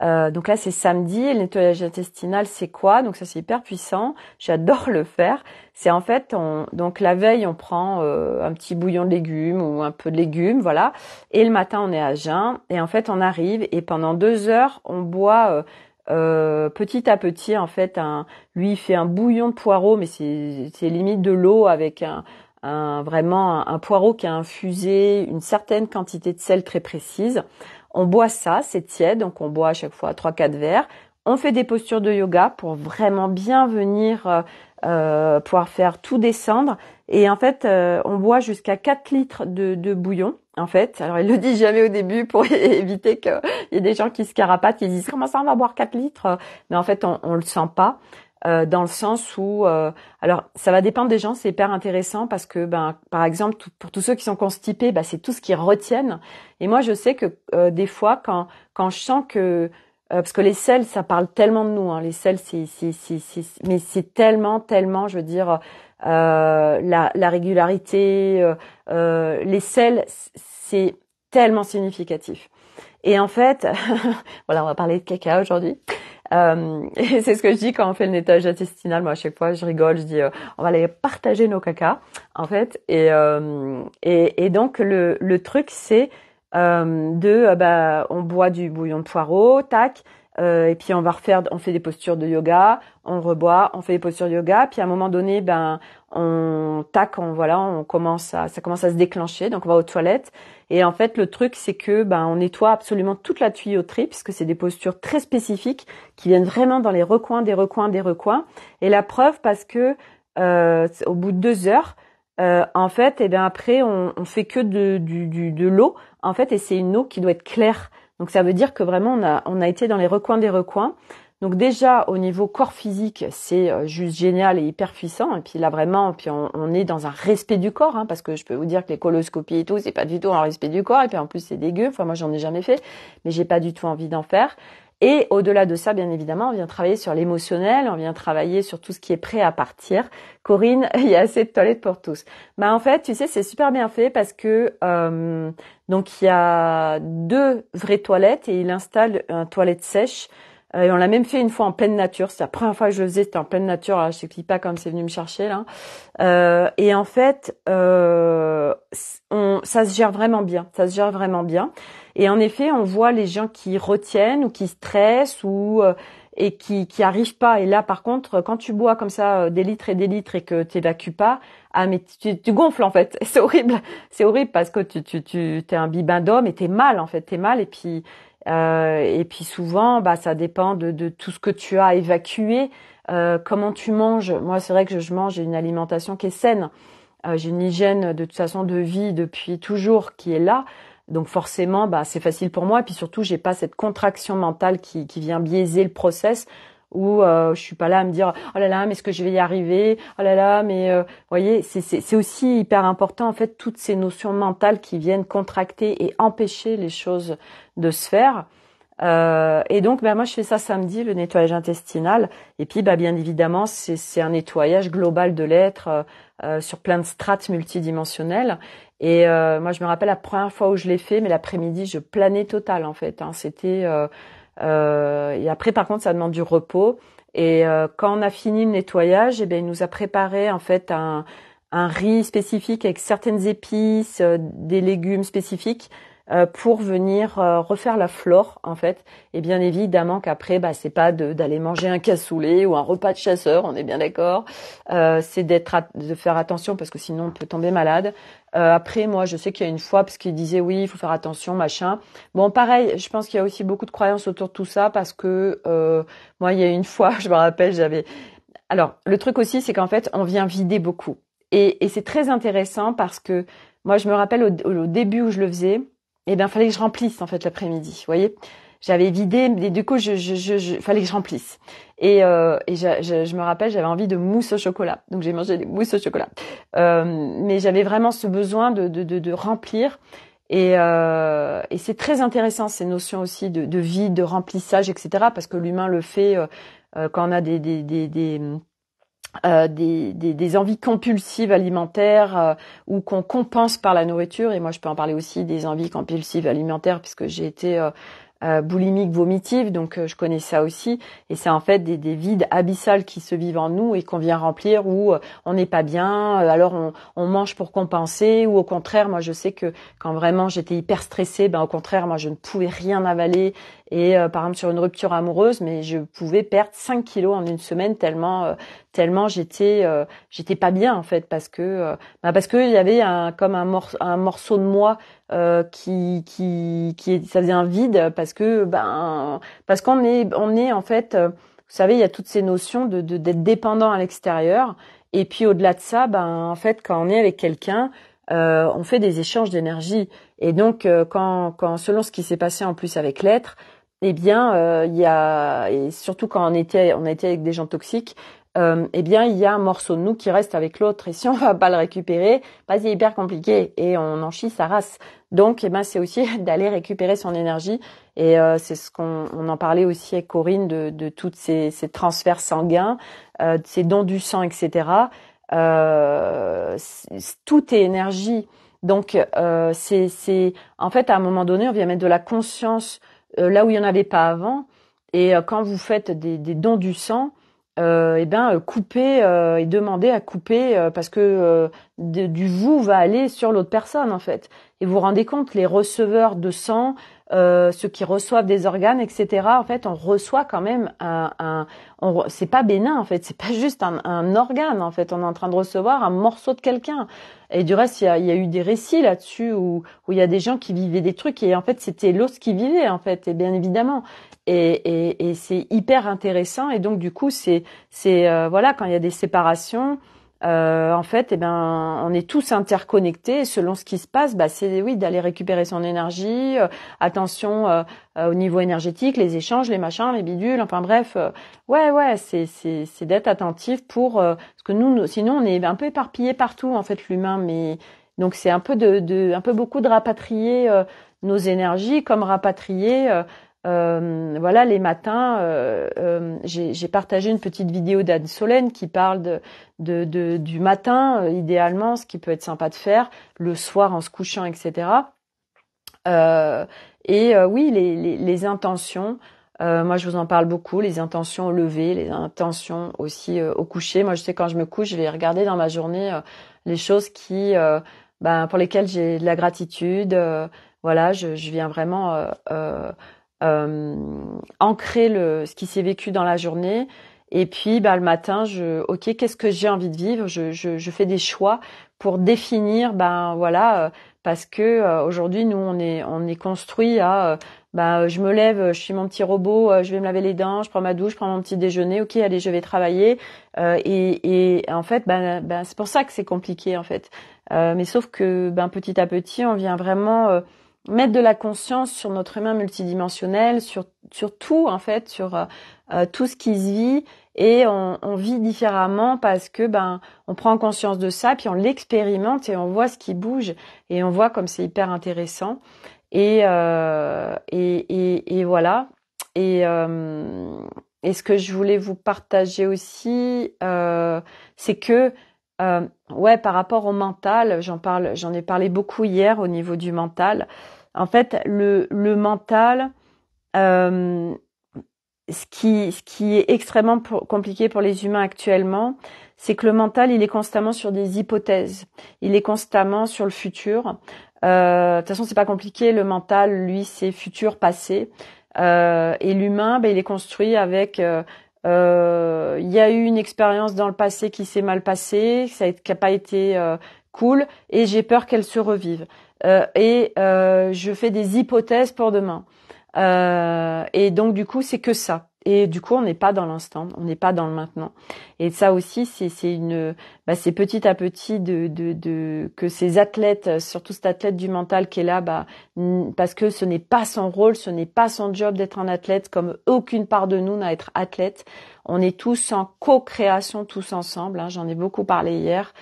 Donc là, c'est samedi. Et le nettoyage intestinal, c'est quoi? Donc ça, c'est hyper puissant. J'adore le faire. C'est en fait, donc la veille, on prend un petit bouillon de légumes ou un peu de légumes, voilà. Et le matin, on est à jeun. Et en fait, on arrive et pendant 2 heures, on boit petit à petit. En fait, lui, il fait un bouillon de poireaux, mais c'est limite de l'eau avec vraiment un poireau qui a infusé une certaine quantité de sel très précise. On boit ça, c'est tiède, donc on boit à chaque fois 3-4 verres. On fait des postures de yoga pour vraiment bien venir pouvoir faire tout descendre. Et en fait, on boit jusqu'à 4 litres de bouillon. En fait, alors il le dit jamais au début pour éviter qu'il y ait des gens qui se carapatent, qui disent comment ça on va boire 4 litres. Mais en fait, on le sent pas. Dans le sens où, alors ça va dépendre des gens, c'est hyper intéressant parce que, par exemple, pour tous ceux qui sont constipés, c'est tout ce qu'ils retiennent. Et moi, je sais que des fois, quand je sens que, parce que les sels, ça parle tellement de nous, hein, les sels, mais c'est tellement, je veux dire, la régularité, les sels, c'est tellement significatif. Et en fait, voilà, on va parler de caca aujourd'hui. Et c'est ce que je dis quand on fait le nettoyage intestinal. Moi, à chaque fois, je rigole, je dis, on va aller partager nos cacas, en fait. Et donc, le truc, c'est on boit du bouillon de poireau, tac, et puis on fait des postures de yoga, on reboit, on fait des postures de yoga, puis à un moment donné, ça commence à se déclencher, donc on va aux toilettes. Et en fait, le truc, c'est que on nettoie absolument toute la tuyauterie, puisque c'est des postures très spécifiques qui viennent vraiment dans les recoins des recoins des recoins. Et la preuve, parce que au bout de 2 heures, en fait, après, on fait que de l'eau, en fait, et c'est une eau qui doit être claire. Donc ça veut dire que vraiment on a été dans les recoins des recoins. Donc déjà au niveau corps physique, c'est juste génial et hyper puissant. Et puis là vraiment, on est dans un respect du corps, hein, parce que je peux vous dire que les coloscopies et tout, c'est pas du tout un respect du corps. Et puis en plus c'est dégueu. Enfin moi j'en ai jamais fait, mais j'ai pas du tout envie d'en faire. Et au-delà de ça, bien évidemment, on vient travailler sur l'émotionnel, on vient travailler sur tout ce qui est prêt à partir. Corinne, il y a assez de toilettes pour tous. Bah en fait, tu sais, c'est super bien fait parce que donc il y a 2 vraies toilettes et il installe une toilette sèche. Et on l'a même fait une fois en pleine nature. C'est la première fois que je le faisais, c'était en pleine nature. Alors, je t'explique pas comme c'est venu me chercher là. Et en fait, ça se gère vraiment bien. Ça se gère vraiment bien. Et en effet, on voit les gens qui retiennent ou qui stressent ou et qui arrivent pas. Et là, par contre, quand tu bois comme ça des litres et que t'évacues pas, ah mais tu gonfles en fait. C'est horrible. C'est horrible parce que tu t'es un bibin d'homme et t'es mal en fait. T'es mal et puis souvent, bah ça dépend de tout ce que tu as évacué. Comment tu manges. Moi, c'est vrai que je mange une alimentation qui est saine. J'ai une hygiène de toute façon de vie depuis toujours qui est là. Donc forcément, bah c'est facile pour moi. Et puis surtout, j'ai pas cette contraction mentale qui vient biaiser le process où je suis pas là à me dire oh là là, mais est-ce que je vais y arriver? Oh là là, mais vous voyez, c'est aussi hyper important en fait toutes ces notions mentales qui viennent contracter et empêcher les choses de se faire. Et donc, moi, je fais ça samedi, le nettoyage intestinal. Et puis, bien évidemment, c'est un nettoyage global de l'être sur plein de strates multidimensionnelles. Et moi, je me rappelle la première fois où je l'ai fait, mais l'après-midi, je planais total, en fait. C'était et après, par contre, ça demande du repos. Et quand on a fini le nettoyage, il nous a préparé en fait un riz spécifique avec certaines épices, des légumes spécifiques pour venir refaire la flore en fait. Et bien évidemment qu'après c'est pas d'aller manger un cassoulet ou un repas de chasseur, on est bien d'accord. C'est de faire attention parce que sinon on peut tomber malade. Après moi je sais qu'il y a une fois parce qu'il disait oui, il faut faire attention machin. Bon pareil, je pense qu'il y a aussi beaucoup de croyances autour de tout ça parce que moi il y a une fois, je me rappelle, alors le truc aussi c'est qu'en fait on vient vider beaucoup. Et c'est très intéressant parce que moi je me rappelle au début où je le faisais, fallait que je remplisse en fait l'après-midi, vous voyez. J'avais vidé, et du coup, fallait que je remplisse. Et je me rappelle, j'avais envie de mousse au chocolat, donc j'ai mangé des mousses au chocolat. Mais j'avais vraiment ce besoin de remplir. Et c'est très intéressant ces notions aussi de vide, de remplissage, etc. Parce que l'humain le fait quand on a des envies compulsives alimentaires ou qu'on compense par la nourriture. Et moi, je peux en parler aussi des envies compulsives alimentaires puisque j'ai été boulimique vomitive, donc je connais ça aussi. Et c'est en fait des vides abyssales qui se vivent en nous et qu'on vient remplir où on n'est pas bien, alors on mange pour compenser, ou au contraire, moi je sais que quand vraiment j'étais hyper stressée, au contraire, moi je ne pouvais rien avaler. Et par exemple sur une rupture amoureuse, mais je pouvais perdre 5 kilos en une semaine tellement j'étais pas bien en fait parce que il y avait un morceau de moi qui ça faisait un vide parce qu'on est en fait vous savez il y a toutes ces notions d'être dépendant à l'extérieur et puis au-delà de ça en fait quand on est avec quelqu'un on fait des échanges d'énergie et donc quand selon ce qui s'est passé en plus avec l'être il y a et surtout quand on a été avec des gens toxiques il y a un morceau de nous qui reste avec l'autre et si on va pas le récupérer, c'est hyper compliqué et on en chie sa race. Donc c'est aussi d'aller récupérer son énergie et c'est ce qu'on en parlait aussi avec Corinne de toutes ces transferts sanguins, ces dons du sang, etc. Tout est énergie. Donc c'est en fait à un moment donné on vient mettre de la conscience là où il y en avait pas avant et quand vous faites des dons du sang couper et demander à couper parce que du vous va aller sur l'autre personne en fait. Et vous vous rendez compte, les receveurs de sang, ceux qui reçoivent des organes, etc. En fait, on reçoit quand même c'est pas bénin en fait, c'est pas juste un organe en fait. On est en train de recevoir un morceau de quelqu'un. Et du reste, il y a eu des récits là-dessus où il y a des gens qui vivaient des trucs et en fait c'était l'os qui vivait en fait. Et bien évidemment. Et c'est hyper intéressant et donc du coup c'est voilà quand il y a des séparations en fait on est tous interconnectés et selon ce qui se passe c'est oui d'aller récupérer son énergie attention au niveau énergétique les échanges les machins les bidules enfin bref c'est d'être attentif pour parce que nous sinon on est un peu éparpillé partout en fait l'humain mais donc c'est un peu un peu beaucoup de rapatrier nos énergies comme rapatrier Voilà, les matins, j'ai partagé une petite vidéo d'Anne Solène qui parle du matin, idéalement, ce qui peut être sympa de faire, le soir en se couchant, etc. Oui, les intentions. Moi, je vous en parle beaucoup, les intentions au lever, les intentions aussi au coucher. Moi, je sais quand je me couche, je vais regarder dans ma journée les choses pour lesquelles j'ai de la gratitude. Voilà, je viens vraiment ancrer ce qui s'est vécu dans la journée. Et puis, le matin, ok, qu'est-ce que j'ai envie de vivre? Je fais des choix pour définir, voilà, parce que aujourd'hui, nous, on est construit à je me lève, je suis mon petit robot, je vais me laver les dents, je prends ma douche, je prends mon petit déjeuner, ok, allez, je vais travailler. Et en fait, c'est pour ça que c'est compliqué en fait. Mais sauf que petit à petit, on vient vraiment mettre de la conscience sur notre humain multidimensionnel, sur tout en fait, sur tout ce qui se vit, et on vit différemment parce que on prend conscience de ça, puis on l'expérimente et on voit ce qui bouge, et on voit comme c'est hyper intéressant. Et voilà. Et ce que je voulais vous partager aussi, c'est que par rapport au mental, j'en ai parlé beaucoup hier au niveau du mental. En fait, le mental, ce qui est extrêmement compliqué pour les humains actuellement, c'est que le mental, il est constamment sur des hypothèses. Il est constamment sur le futur. De toute façon, c'est pas compliqué. Le mental, lui, c'est futur, passé. Et l'humain, il est construit avec. Il y a eu une expérience dans le passé qui s'est mal passée, qui a pas été cool, et j'ai peur qu'elle se revive. Je fais des hypothèses pour demain. Et donc du coup, c'est que ça. Et du coup, on n'est pas dans l'instant, on n'est pas dans le maintenant. Et ça aussi, c'est c'est petit à petit que ces athlètes, surtout cet athlète du mental qui est là, parce que ce n'est pas son rôle, ce n'est pas son job d'être un athlète, comme aucune part de nous n'a être athlète. On est tous en co-création, tous ensemble. J'en ai beaucoup parlé hier.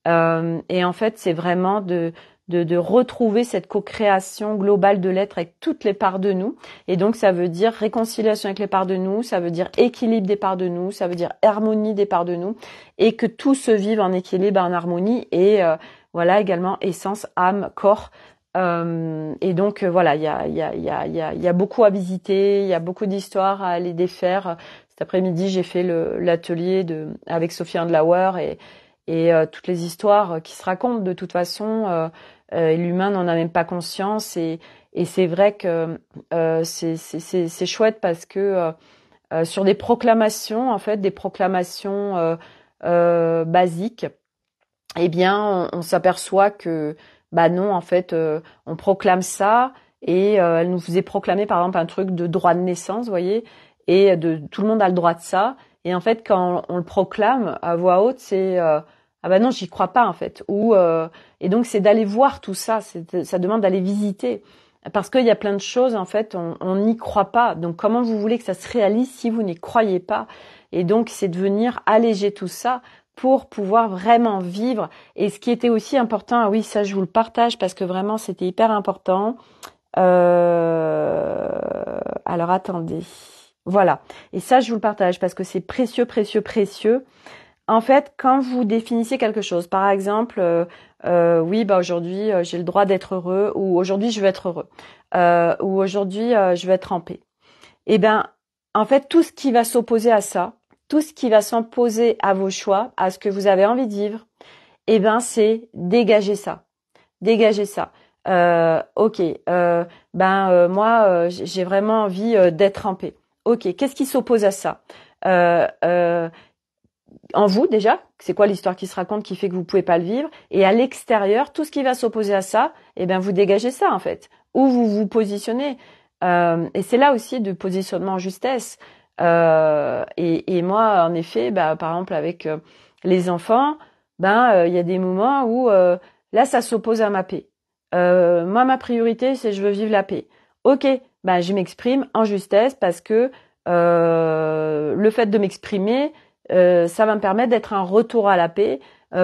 Et en fait, c'est vraiment de retrouver cette co-création globale de l'être avec toutes les parts de nous. Et donc, ça veut dire réconciliation avec les parts de nous, ça veut dire équilibre des parts de nous, ça veut dire harmonie des parts de nous, et que tout se vive en équilibre, en harmonie, et voilà, également essence, âme, corps. Et donc, voilà, il y a beaucoup à visiter, il y a beaucoup d'histoires à aller défaire. Cet après-midi, j'ai fait l'atelier avec Sophie Andlauer, et toutes les histoires qui se racontent de toute façon, l'humain n'en a même pas conscience, et c'est vrai que c'est chouette parce que sur des proclamations, en fait, des proclamations basiques, eh bien on s'aperçoit que non, en fait, on proclame ça, et elle nous faisait proclamer par exemple un truc de droit de naissance, vous voyez, et tout le monde a le droit de ça, et en fait quand on le proclame à voix haute, c'est non, j'y crois pas en fait. Et donc c'est d'aller voir tout ça, ça demande d'aller visiter, parce qu'il y a plein de choses en fait, on n'y croit pas. Donc comment vous voulez que ça se réalise si vous n'y croyez pas? Et donc c'est de venir alléger tout ça pour pouvoir vraiment vivre. Et ce qui était aussi important, oui, ça je vous le partage parce que vraiment c'était hyper important. Alors attendez, voilà. Et ça je vous le partage parce que c'est précieux, précieux, précieux. En fait, quand vous définissez quelque chose, par exemple, oui, aujourd'hui j'ai le droit d'être heureux, ou aujourd'hui je veux être heureux, ou aujourd'hui je veux être en paix. Eh ben, en fait, tout ce qui va s'opposer à ça, tout ce qui va s'opposer à vos choix, à ce que vous avez envie de vivre, eh ben, c'est dégager ça, dégager ça. Ok, moi, j'ai vraiment envie d'être en paix. Ok, qu'est-ce qui s'oppose à ça? En vous déjà, c'est quoi l'histoire qui se raconte qui fait que vous pouvez pas le vivre, et à l'extérieur, tout ce qui va s'opposer à ça, eh ben vous dégagez ça en fait, ou vous vous positionnez. Et c'est là aussi de positionnement en justesse. Et moi, en effet, par exemple avec les enfants, il y a des moments où là, ça s'oppose à ma paix. Moi, ma priorité, c'est je veux vivre la paix. Ok, je m'exprime en justesse parce que le fait de m'exprimer, ça va me permettre d'être un retour à la paix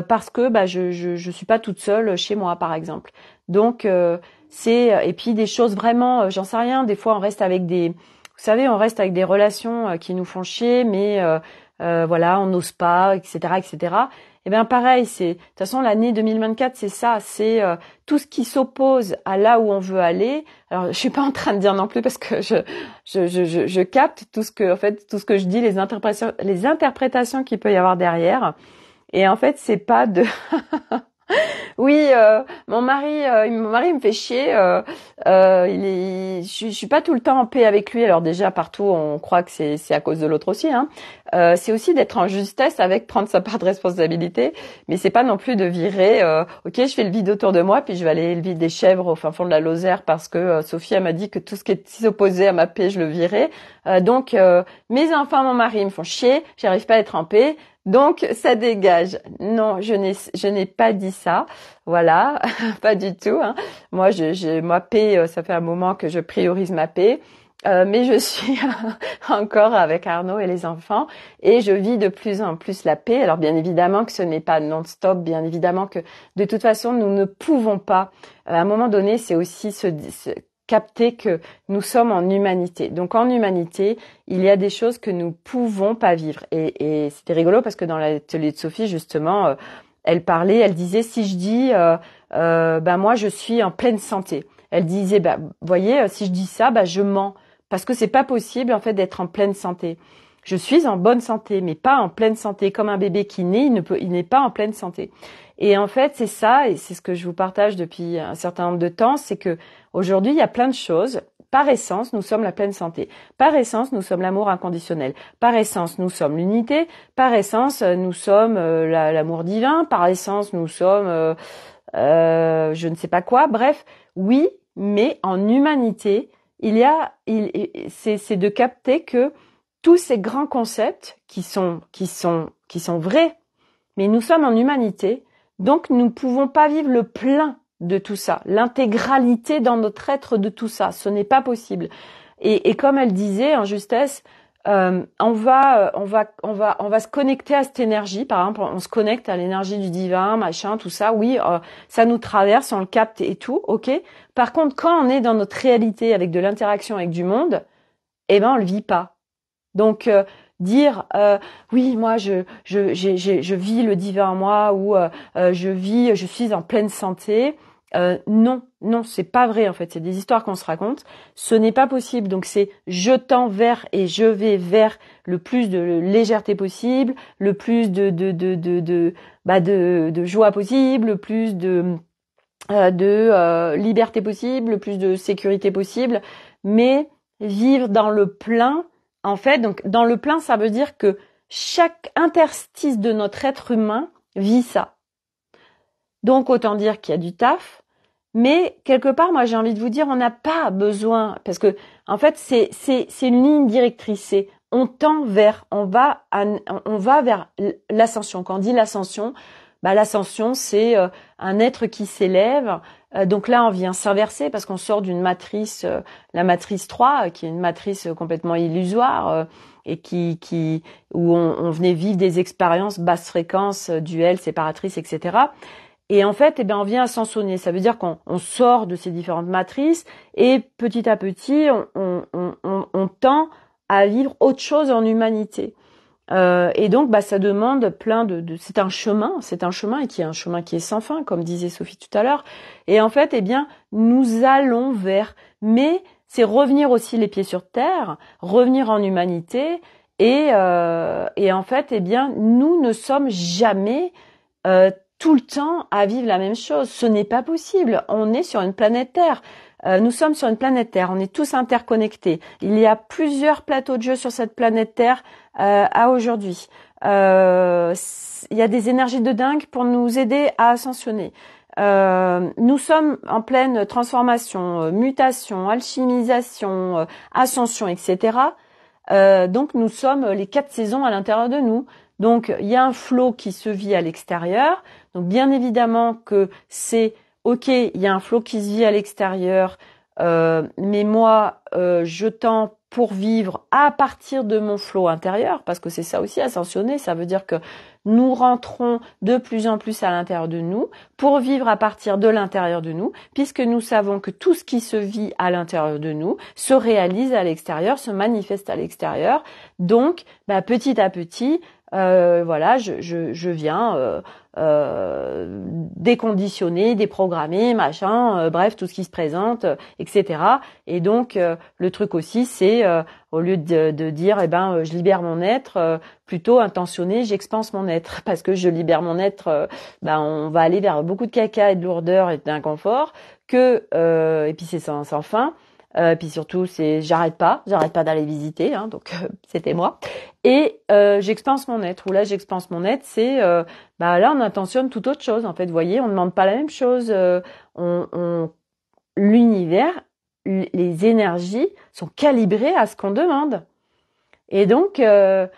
parce que je suis pas toute seule chez moi, par exemple. Donc et puis des choses vraiment, j'en sais rien. Des fois, on reste avec vous savez, on reste avec des relations qui nous font chier, mais voilà, on n'ose pas, etc., etc. Eh bien, pareil, de toute façon, l'année 2024, c'est ça, c'est tout ce qui s'oppose à là où on veut aller. Alors, je suis pas en train de dire non plus parce que je capte tout ce que je dis, les interprétations qu'il peut y avoir derrière. Et en fait, c'est pas de oui, mon mari me fait chier. Je suis pas tout le temps en paix avec lui. Alors déjà partout, on croit que c'est à cause de l'autre aussi. Hein. C'est aussi d'être en justesse avec prendre sa part de responsabilité. Mais c'est pas non plus de virer. Ok, je fais le vide autour de moi, puis je vais aller élever des chèvres au fin fond de la Lozère parce que Sophie elle m'a dit que tout ce qui s'opposait à ma paix, je le virais. Donc mes enfants, mon mari me font chier. J'arrive pas à être en paix. Donc, ça dégage. Non, je n'ai pas dit ça. Voilà, pas du tout. Hein. Moi, ma paix, ça fait un moment que je priorise ma paix. Mais je suis encore avec Arnaud et les enfants et je vis de plus en plus la paix. Alors, bien évidemment que ce n'est pas non-stop. Bien évidemment que de toute façon, nous ne pouvons pas. À un moment donné, c'est aussi capter que nous sommes en humanité. Donc en humanité, il y a des choses que nous pouvons pas vivre. Et c'était rigolo parce que dans l'atelier de Sophie, justement, elle disait, si je dis, ben moi je suis en pleine santé. Elle disait, voyez, si je dis ça, je mens. Parce que c'est pas possible, en fait, d'être en pleine santé. Je suis en bonne santé, mais pas en pleine santé. Comme un bébé qui naît, il n'est pas en pleine santé. Et en fait, c'est ça, et c'est ce que je vous partage depuis un certain nombre de temps, c'est que aujourd'hui, il y a plein de choses. Par essence, nous sommes la pleine santé. Par essence, nous sommes l'amour inconditionnel. Par essence, nous sommes l'unité. Par essence, nous sommes l'amour divin. Par essence, nous sommes je ne sais pas quoi. Bref, oui, mais en humanité, c'est de capter que tous ces grands concepts qui sont vrais, mais nous sommes en humanité, donc nous ne pouvons pas vivre le plein de tout ça, l'intégralité dans notre être de tout ça, ce n'est pas possible. Et comme elle disait en justesse, on va se connecter à cette énergie. Par exemple, on se connecte à l'énergie du divin, machin, tout ça. Oui, ça nous traverse, on le capte et tout, ok. Par contre, quand on est dans notre réalité avec de l'interaction avec du monde, on le vit pas. Donc dire oui, moi je vis le divin en moi ou je suis en pleine santé. Non, c'est pas vrai en fait, c'est des histoires qu'on se raconte. Ce n'est pas possible. Donc c'est je tends vers et je vais vers le plus de légèreté possible, le plus de joie possible, le plus de liberté possible, le plus de sécurité possible, mais vivre dans le plein. En fait, donc dans le plein, ça veut dire que chaque interstice de notre être humain vit ça. Donc autant dire qu'il y a du taf, mais quelque part, moi j'ai envie de vous dire, on n'a pas besoin, parce que en fait c'est une ligne directrice, c'est on tend vers, on va vers l'ascension. Quand on dit l'ascension, l'ascension c'est un être qui s'élève. Donc là, on vient s'inverser parce qu'on sort d'une matrice, la matrice 3, qui est une matrice complètement illusoire et où on venait vivre des expériences basse fréquence, duel, séparatrices, etc. Et en fait, on vient ascensionner. Ça veut dire qu'on sort de ces différentes matrices et petit à petit, on tend à vivre autre chose en humanité. Et donc, ça demande plein c'est un chemin et qui est un chemin qui est sans fin, comme disait Sophie tout à l'heure. Et en fait, nous allons vers, mais c'est revenir aussi les pieds sur terre, revenir en humanité, et en fait, nous ne sommes jamais tout le temps à vivre la même chose. Ce n'est pas possible. On est sur une planète Terre. Nous sommes sur une planète Terre. On est tous interconnectés. Il y a plusieurs plateaux de jeu sur cette planète Terre à aujourd'hui. Il y a des énergies de dingue pour nous aider à ascensionner. Nous sommes en pleine transformation, mutation, alchimisation, ascension, etc. Donc nous sommes les 4 saisons à l'intérieur de nous. Donc il y a un flot qui se vit à l'extérieur. Donc bien évidemment que c'est ok, il y a un flot qui se vit à l'extérieur, mais moi je tends pour vivre à partir de mon flot intérieur, parce que c'est ça aussi ascensionner, ça veut dire que nous rentrons de plus en plus à l'intérieur de nous pour vivre à partir de l'intérieur de nous, puisque nous savons que tout ce qui se vit à l'intérieur de nous se réalise à l'extérieur, se manifeste à l'extérieur. Donc, petit à petit, voilà, je viens déconditionner, déprogrammer, machin, bref, tout ce qui se présente, etc. Et donc, le truc aussi, c'est au lieu de dire, je libère mon être, plutôt intentionné, j'expanse mon être, parce que je libère mon être, on va aller vers beaucoup de caca et de lourdeur et d'inconfort, et puis c'est sans fin. Puis surtout, j'arrête pas d'aller visiter, hein, donc c'était moi. Et j'expanse mon être. Où là, j'expanse mon être, c'est là on intentionne tout autre chose. En fait, vous voyez, on ne demande pas la même chose. L'univers, les énergies sont calibrées à ce qu'on demande. Et donc, alors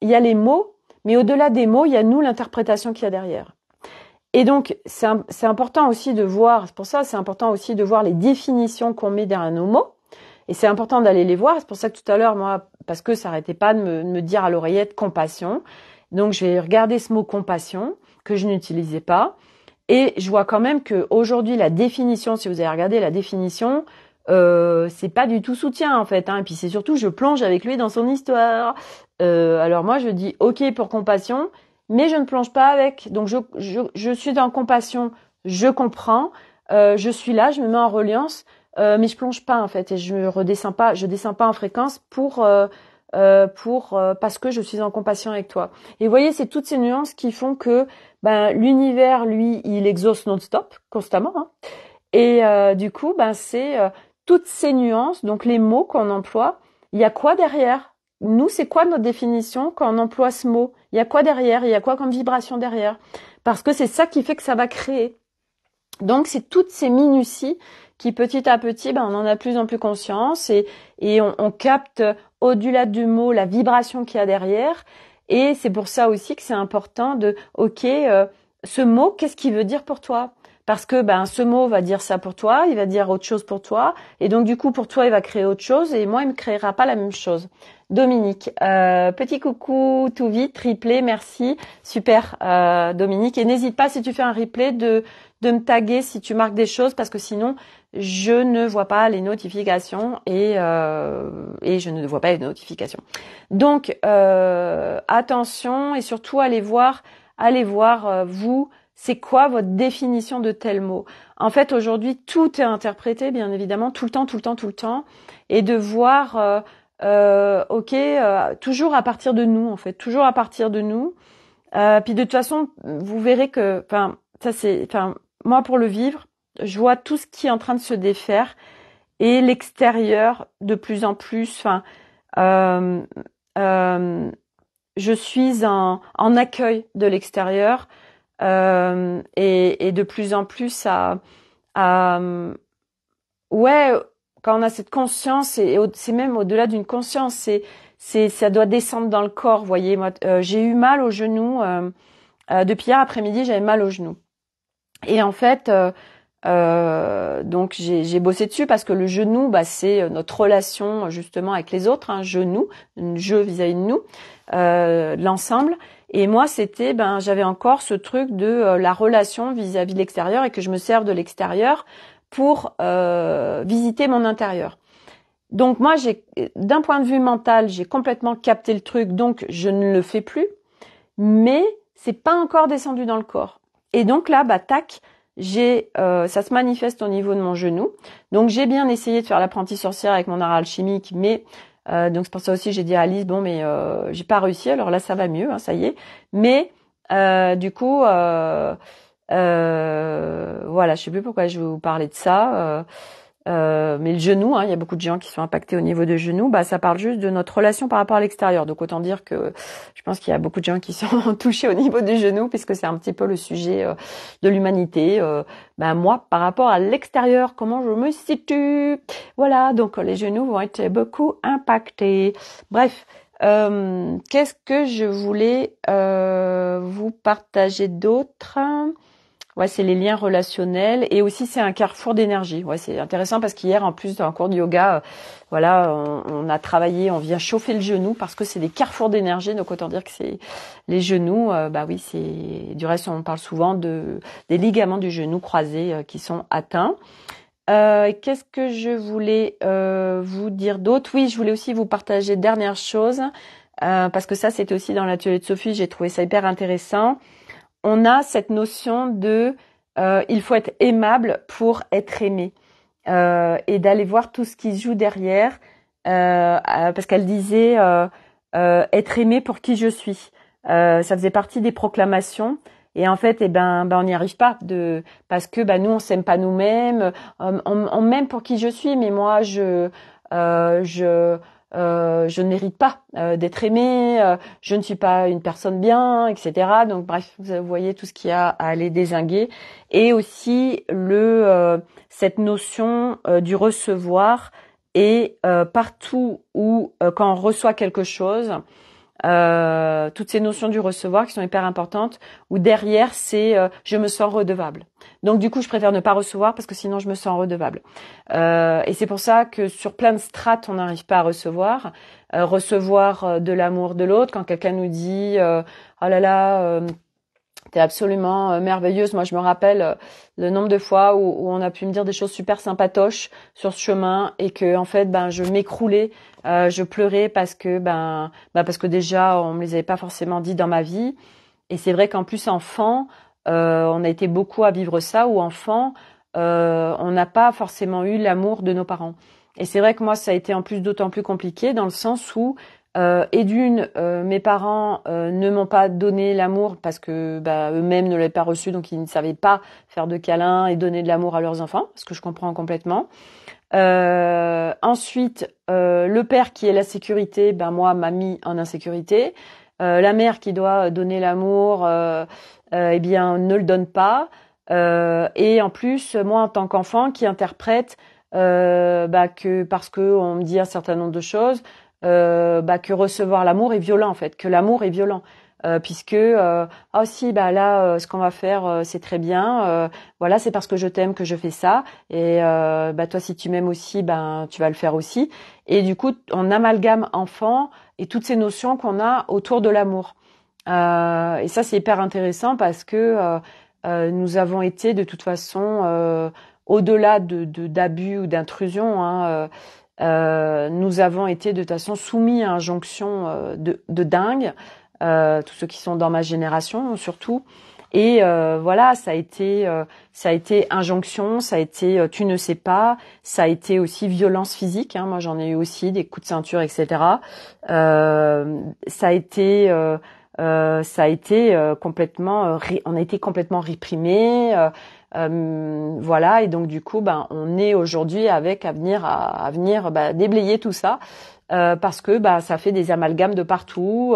il y a les mots, mais au-delà des mots, il y a nous l'interprétation qu'il y a derrière. Et donc, c'est important aussi de voir, c'est pour ça, c'est important aussi de voir les définitions qu'on met derrière nos mots. Et c'est important d'aller les voir. C'est pour ça que tout à l'heure, moi, parce que ça arrêtait pas de me dire à l'oreillette compassion. Donc, je vais regarder ce mot compassion, que je n'utilisais pas. Et je vois quand même que aujourd'hui, la définition, si vous avez regardé la définition, c'est pas du tout soutien, en fait, hein. Et puis c'est surtout, je plonge avec lui dans son histoire. Alors moi, je dis OK pour compassion, mais je ne plonge pas avec. Donc je suis dans compassion, je comprends, je suis là, je me mets en reliance, mais je plonge pas en fait et je descends pas en fréquence parce que je suis en compassion avec toi. Et vous voyez, c'est toutes ces nuances qui font que l'univers, lui, il exauce non-stop, constamment, hein. Et du coup, c'est toutes ces nuances, donc les mots qu'on emploie, il y a quoi derrière? Nous, c'est quoi notre définition quand on emploie ce mot? Il y a quoi derrière? Il y a quoi comme vibration derrière? Parce que c'est ça qui fait que ça va créer. Donc, c'est toutes ces minuties qui, petit à petit, on en a de plus en plus conscience et on capte au-delà du mot la vibration qu'il y a derrière. Et c'est pour ça aussi que c'est important de, ce mot, qu'est-ce qu'il veut dire pour toi? Parce que ce mot va dire ça pour toi, il va dire autre chose pour toi, et donc du coup pour toi il va créer autre chose, et moi il me créera pas la même chose. Dominique, petit coucou tout vite, replay, merci, super Dominique, et n'hésite pas si tu fais un replay de me taguer si tu marques des choses, parce que sinon je ne vois pas les notifications et je ne vois pas les notifications. Donc attention et surtout allez voir vous. C'est quoi votre définition de tel mot? En fait, aujourd'hui, tout est interprété, bien évidemment, tout le temps, et de voir, toujours à partir de nous, en fait, toujours à partir de nous. Puis de toute façon, vous verrez que, moi pour le vivre, je vois tout ce qui est en train de se défaire et l'extérieur de plus en plus. Je suis en accueil de l'extérieur. Et de plus en plus quand on a cette conscience et c'est même au-delà d'une conscience, ça doit descendre dans le corps. Vous voyez, moi, j'ai eu mal au genou depuis hier après-midi, j'avais mal au genou. Et en fait, donc j'ai bossé dessus parce que le genou, c'est notre relation justement avec les autres, hein, je vis-à-vis de nous, l'ensemble. Et moi, c'était, j'avais encore ce truc de la relation vis-à-vis de l'extérieur et que je me serve de l'extérieur pour visiter mon intérieur. Donc moi, d'un point de vue mental, j'ai complètement capté le truc, donc je ne le fais plus. Mais c'est pas encore descendu dans le corps. Et donc là, tac, ça se manifeste au niveau de mon genou. Donc j'ai bien essayé de faire l'apprenti sorcière avec mon art alchimique, mais donc c'est pour ça aussi j'ai dit à Alice j'ai pas réussi. Alors là ça va mieux, hein, ça y est. Mais du coup voilà, je sais plus pourquoi je vais vous parler de ça. Mais le genou, hein, il y a beaucoup de gens qui sont impactés au niveau du genou, ça parle juste de notre relation par rapport à l'extérieur. Donc autant dire que je pense qu'il y a beaucoup de gens qui sont touchés au niveau du genou, puisque c'est un petit peu le sujet de l'humanité. Moi, par rapport à l'extérieur, comment je me situe, voilà. Donc les genoux vont être beaucoup impactés. Bref, qu'est-ce que je voulais vous partager d'autre? Ouais, c'est les liens relationnels et aussi c'est un carrefour d'énergie. Ouais, c'est intéressant parce qu'hier en plus dans un cours de yoga, voilà, on a travaillé, on vient chauffer le genou parce que c'est des carrefours d'énergie. Donc autant dire que c'est les genoux. Bah oui, c'est du reste on parle souvent des ligaments du genou croisés qui sont atteints. Qu'est-ce que je voulais vous dire d'autre? Oui, je voulais aussi vous partager dernière chose parce que ça c'était aussi dans l'atelier de Sophie. J'ai trouvé ça hyper intéressant. On a cette notion de il faut être aimable pour être aimé et d'aller voir tout ce qui se joue derrière parce qu'elle disait être aimé pour qui je suis. Ça faisait partie des proclamations et en fait on n'y arrive pas parce que nous on s'aime pas nous-mêmes, on m'aime pour qui je suis mais moi je ne mérite pas d'être aimée, je ne suis pas une personne bien, etc. Donc bref, vous voyez tout ce qu'il y a à aller dézinguer. Et aussi cette notion du recevoir et partout où quand on reçoit quelque chose, toutes ces notions du recevoir qui sont hyper importantes, où derrière c'est je me sens redevable. Donc du coup je préfère ne pas recevoir parce que sinon je me sens redevable. Et c'est pour ça que sur plein de strates on n'arrive pas à recevoir. Recevoir de l'amour de l'autre, quand quelqu'un nous dit oh là là t'es absolument merveilleuse. Moi, je me rappelle le nombre de fois où on a pu me dire des choses super sympatoches sur ce chemin et que en fait, je m'écroulais, je pleurais parce que parce que déjà, on me les avait pas forcément dit dans ma vie. Et c'est vrai qu'en plus, enfant, on a été beaucoup à vivre ça. Ou enfant, on n'a pas forcément eu l'amour de nos parents. Et c'est vrai que moi, ça a été en plus d'autant plus compliqué dans le sens où mes parents ne m'ont pas donné l'amour parce que eux-mêmes ne l'avaient pas reçu, donc ils ne savaient pas faire de câlins et donner de l'amour à leurs enfants, ce que je comprends complètement. Ensuite, le père qui est la sécurité, moi m'a mis en insécurité. La mère qui doit donner l'amour, ne le donne pas. Et en plus, moi en tant qu'enfant qui interprète que parce que on me dit un certain nombre de choses, que recevoir l'amour est violent en fait, que l'amour est violent. Puisque ce qu'on va faire c'est très bien, voilà, c'est parce que je t'aime que je fais ça et toi si tu m'aimes aussi tu vas le faire aussi, et du coup on amalgame enfant et toutes ces notions qu'on a autour de l'amour, et ça c'est hyper intéressant parce que nous avons été de toute façon au-delà d'abus ou d'intrusion, nous avons été de toute façon soumis à injonction de dingue, tous ceux qui sont dans ma génération surtout. Et voilà, ça a été injonction, ça a été tu ne sais pas, ça a été aussi violence physique. Moi, j'en ai eu aussi des coups de ceinture, etc. Ça a été complètement, on a été complètement réprimés. Voilà, et donc du coup, on est aujourd'hui avec à venir déblayer tout ça parce que ça fait des amalgames de partout.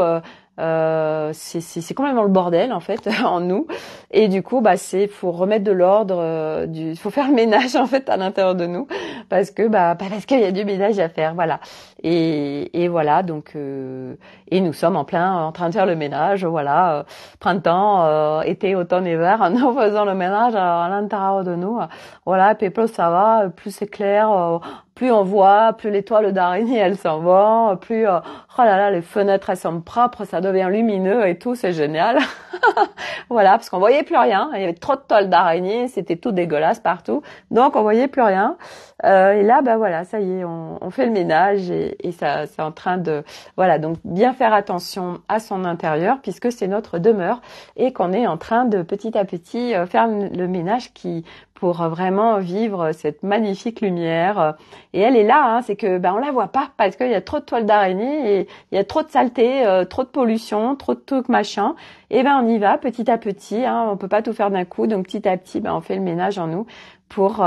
C'est complètement le bordel en fait en nous, et du coup faut remettre de l'ordre, faut faire le ménage en fait à l'intérieur de nous parce que parce qu'il y a du ménage à faire, voilà, et voilà, donc et nous sommes en train de faire le ménage, voilà, printemps, été, automne, hiver, en faisant le ménage à l'intérieur de nous, voilà, puis plus ça va, plus c'est clair, plus on voit, plus les toiles d'araignée elles s'en vont, plus oh là là, les fenêtres elles sont propres, ça devient lumineux et tout, c'est génial. Voilà, parce qu'on voyait plus rien, il y avait trop de toiles d'araignée, c'était tout dégueulasse partout, donc on voyait plus rien. Et là voilà, ça y est, on fait le ménage et ça c'est en train de, voilà, donc bien faire attention à son intérieur puisque c'est notre demeure et qu'on est en train de petit à petit faire le ménage pour vraiment vivre cette magnifique lumière. Et elle est là, c'est que on la voit pas parce qu'il y a trop de toiles d'araignée et il y a trop de saleté, trop de pollution, trop de trucs machin. Et on y va petit à petit, on peut pas tout faire d'un coup, donc petit à petit on fait le ménage en nous pour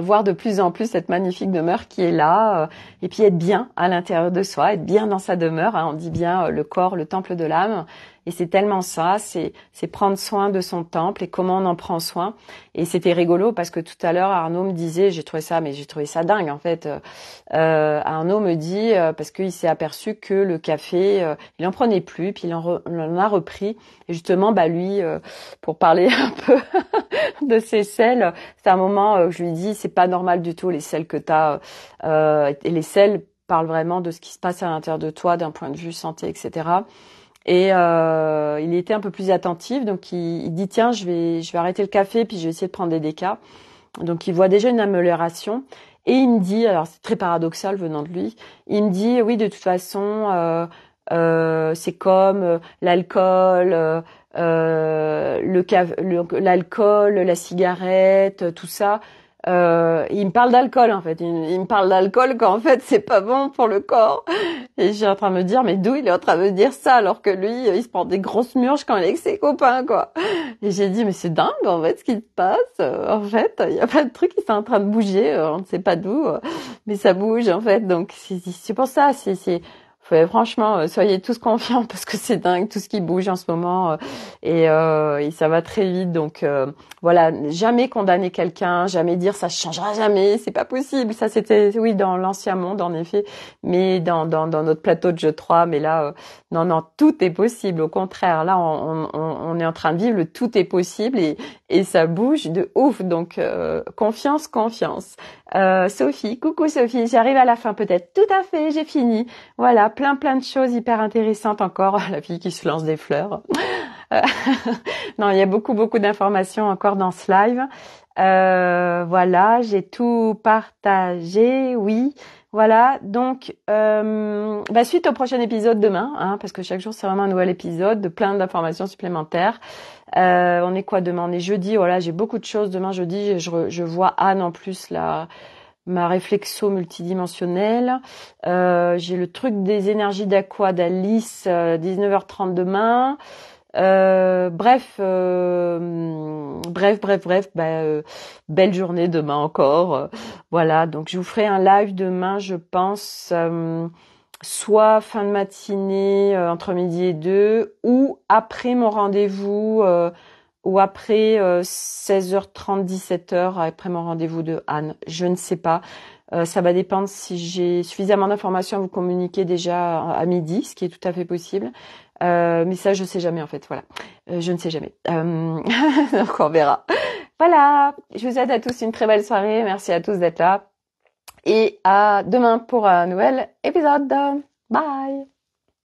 voir de plus en plus cette magnifique demeure qui est là, et puis être bien à l'intérieur de soi, être bien dans sa demeure, on dit bien le corps, le temple de l'âme, Et c'est tellement ça, c'est prendre soin de son temple et comment on en prend soin. Et c'était rigolo parce que tout à l'heure, Arnaud me disait, j'ai trouvé ça dingue en fait. Arnaud me dit, parce qu'il s'est aperçu que le café, il en prenait plus, puis il en a repris. Et justement, lui, pour parler un peu de ses selles, c'est un moment où je lui dis, c'est pas normal du tout les selles que t'as. Et les selles parlent vraiment de ce qui se passe à l'intérieur de toi d'un point de vue santé, etc. Et il était un peu plus attentif, donc il dit tiens, je vais arrêter le café, puis je vais essayer de prendre des décas. Donc il voit déjà une amélioration. Et il me dit, alors c'est très paradoxal venant de lui, il me dit oui de toute façon c'est comme l'alcool, l'alcool, la cigarette, tout ça. Il me parle d'alcool en fait. Il me parle d'alcool quand en fait c'est pas bon pour le corps. Et j'ai en train de me dire mais d'où il est en train de me dire ça alors que lui il se prend des grosses murges quand il est avec ses copains quoi. Et j'ai dit mais c'est dingue en fait ce qui se passe. En fait il y a plein de trucs qui sont en train de bouger. On ne sait pas d'où mais ça bouge en fait. Donc c'est pour ça franchement, soyez tous confiants parce que c'est dingue tout ce qui bouge en ce moment et ça va très vite. Donc voilà, jamais condamner quelqu'un, jamais dire ça changera jamais, c'est pas possible. Ça c'était oui dans l'ancien monde en effet, mais dans notre plateau de jeu 3, mais là non, tout est possible. Au contraire, là on est en train de vivre le tout est possible et ça bouge de ouf. Donc confiance. Sophie, coucou Sophie, j'arrive à la fin peut-être. Tout à fait, j'ai fini. Voilà, plein de choses hyper intéressantes encore. La fille qui se lance des fleurs. Non, il y a beaucoup d'informations encore dans ce live. Voilà, j'ai tout partagé, oui. Voilà, donc suite au prochain épisode demain, hein, parce que chaque jour c'est vraiment un nouvel épisode de plein d'informations supplémentaires. On est quoi demain? On est jeudi, voilà, j'ai beaucoup de choses demain jeudi. Je vois Anne en plus là. Ma réflexo multidimensionnelle. J'ai le truc des énergies d'Aqua d'Alice, 19h30 demain. Bref, belle journée demain encore. Voilà, donc je vous ferai un live demain, je pense, soit fin de matinée, entre midi et 2, ou après mon rendez-vous, ou après 16h30, 17h, après mon rendez-vous de Anne. Je ne sais pas. Ça va dépendre si j'ai suffisamment d'informations à vous communiquer déjà à midi, ce qui est tout à fait possible. Mais ça, je sais jamais en fait. Voilà, je ne sais jamais. Donc on verra. Voilà. Je vous souhaite à tous une très belle soirée. Merci à tous d'être là. Et à demain pour un nouvel épisode. Bye.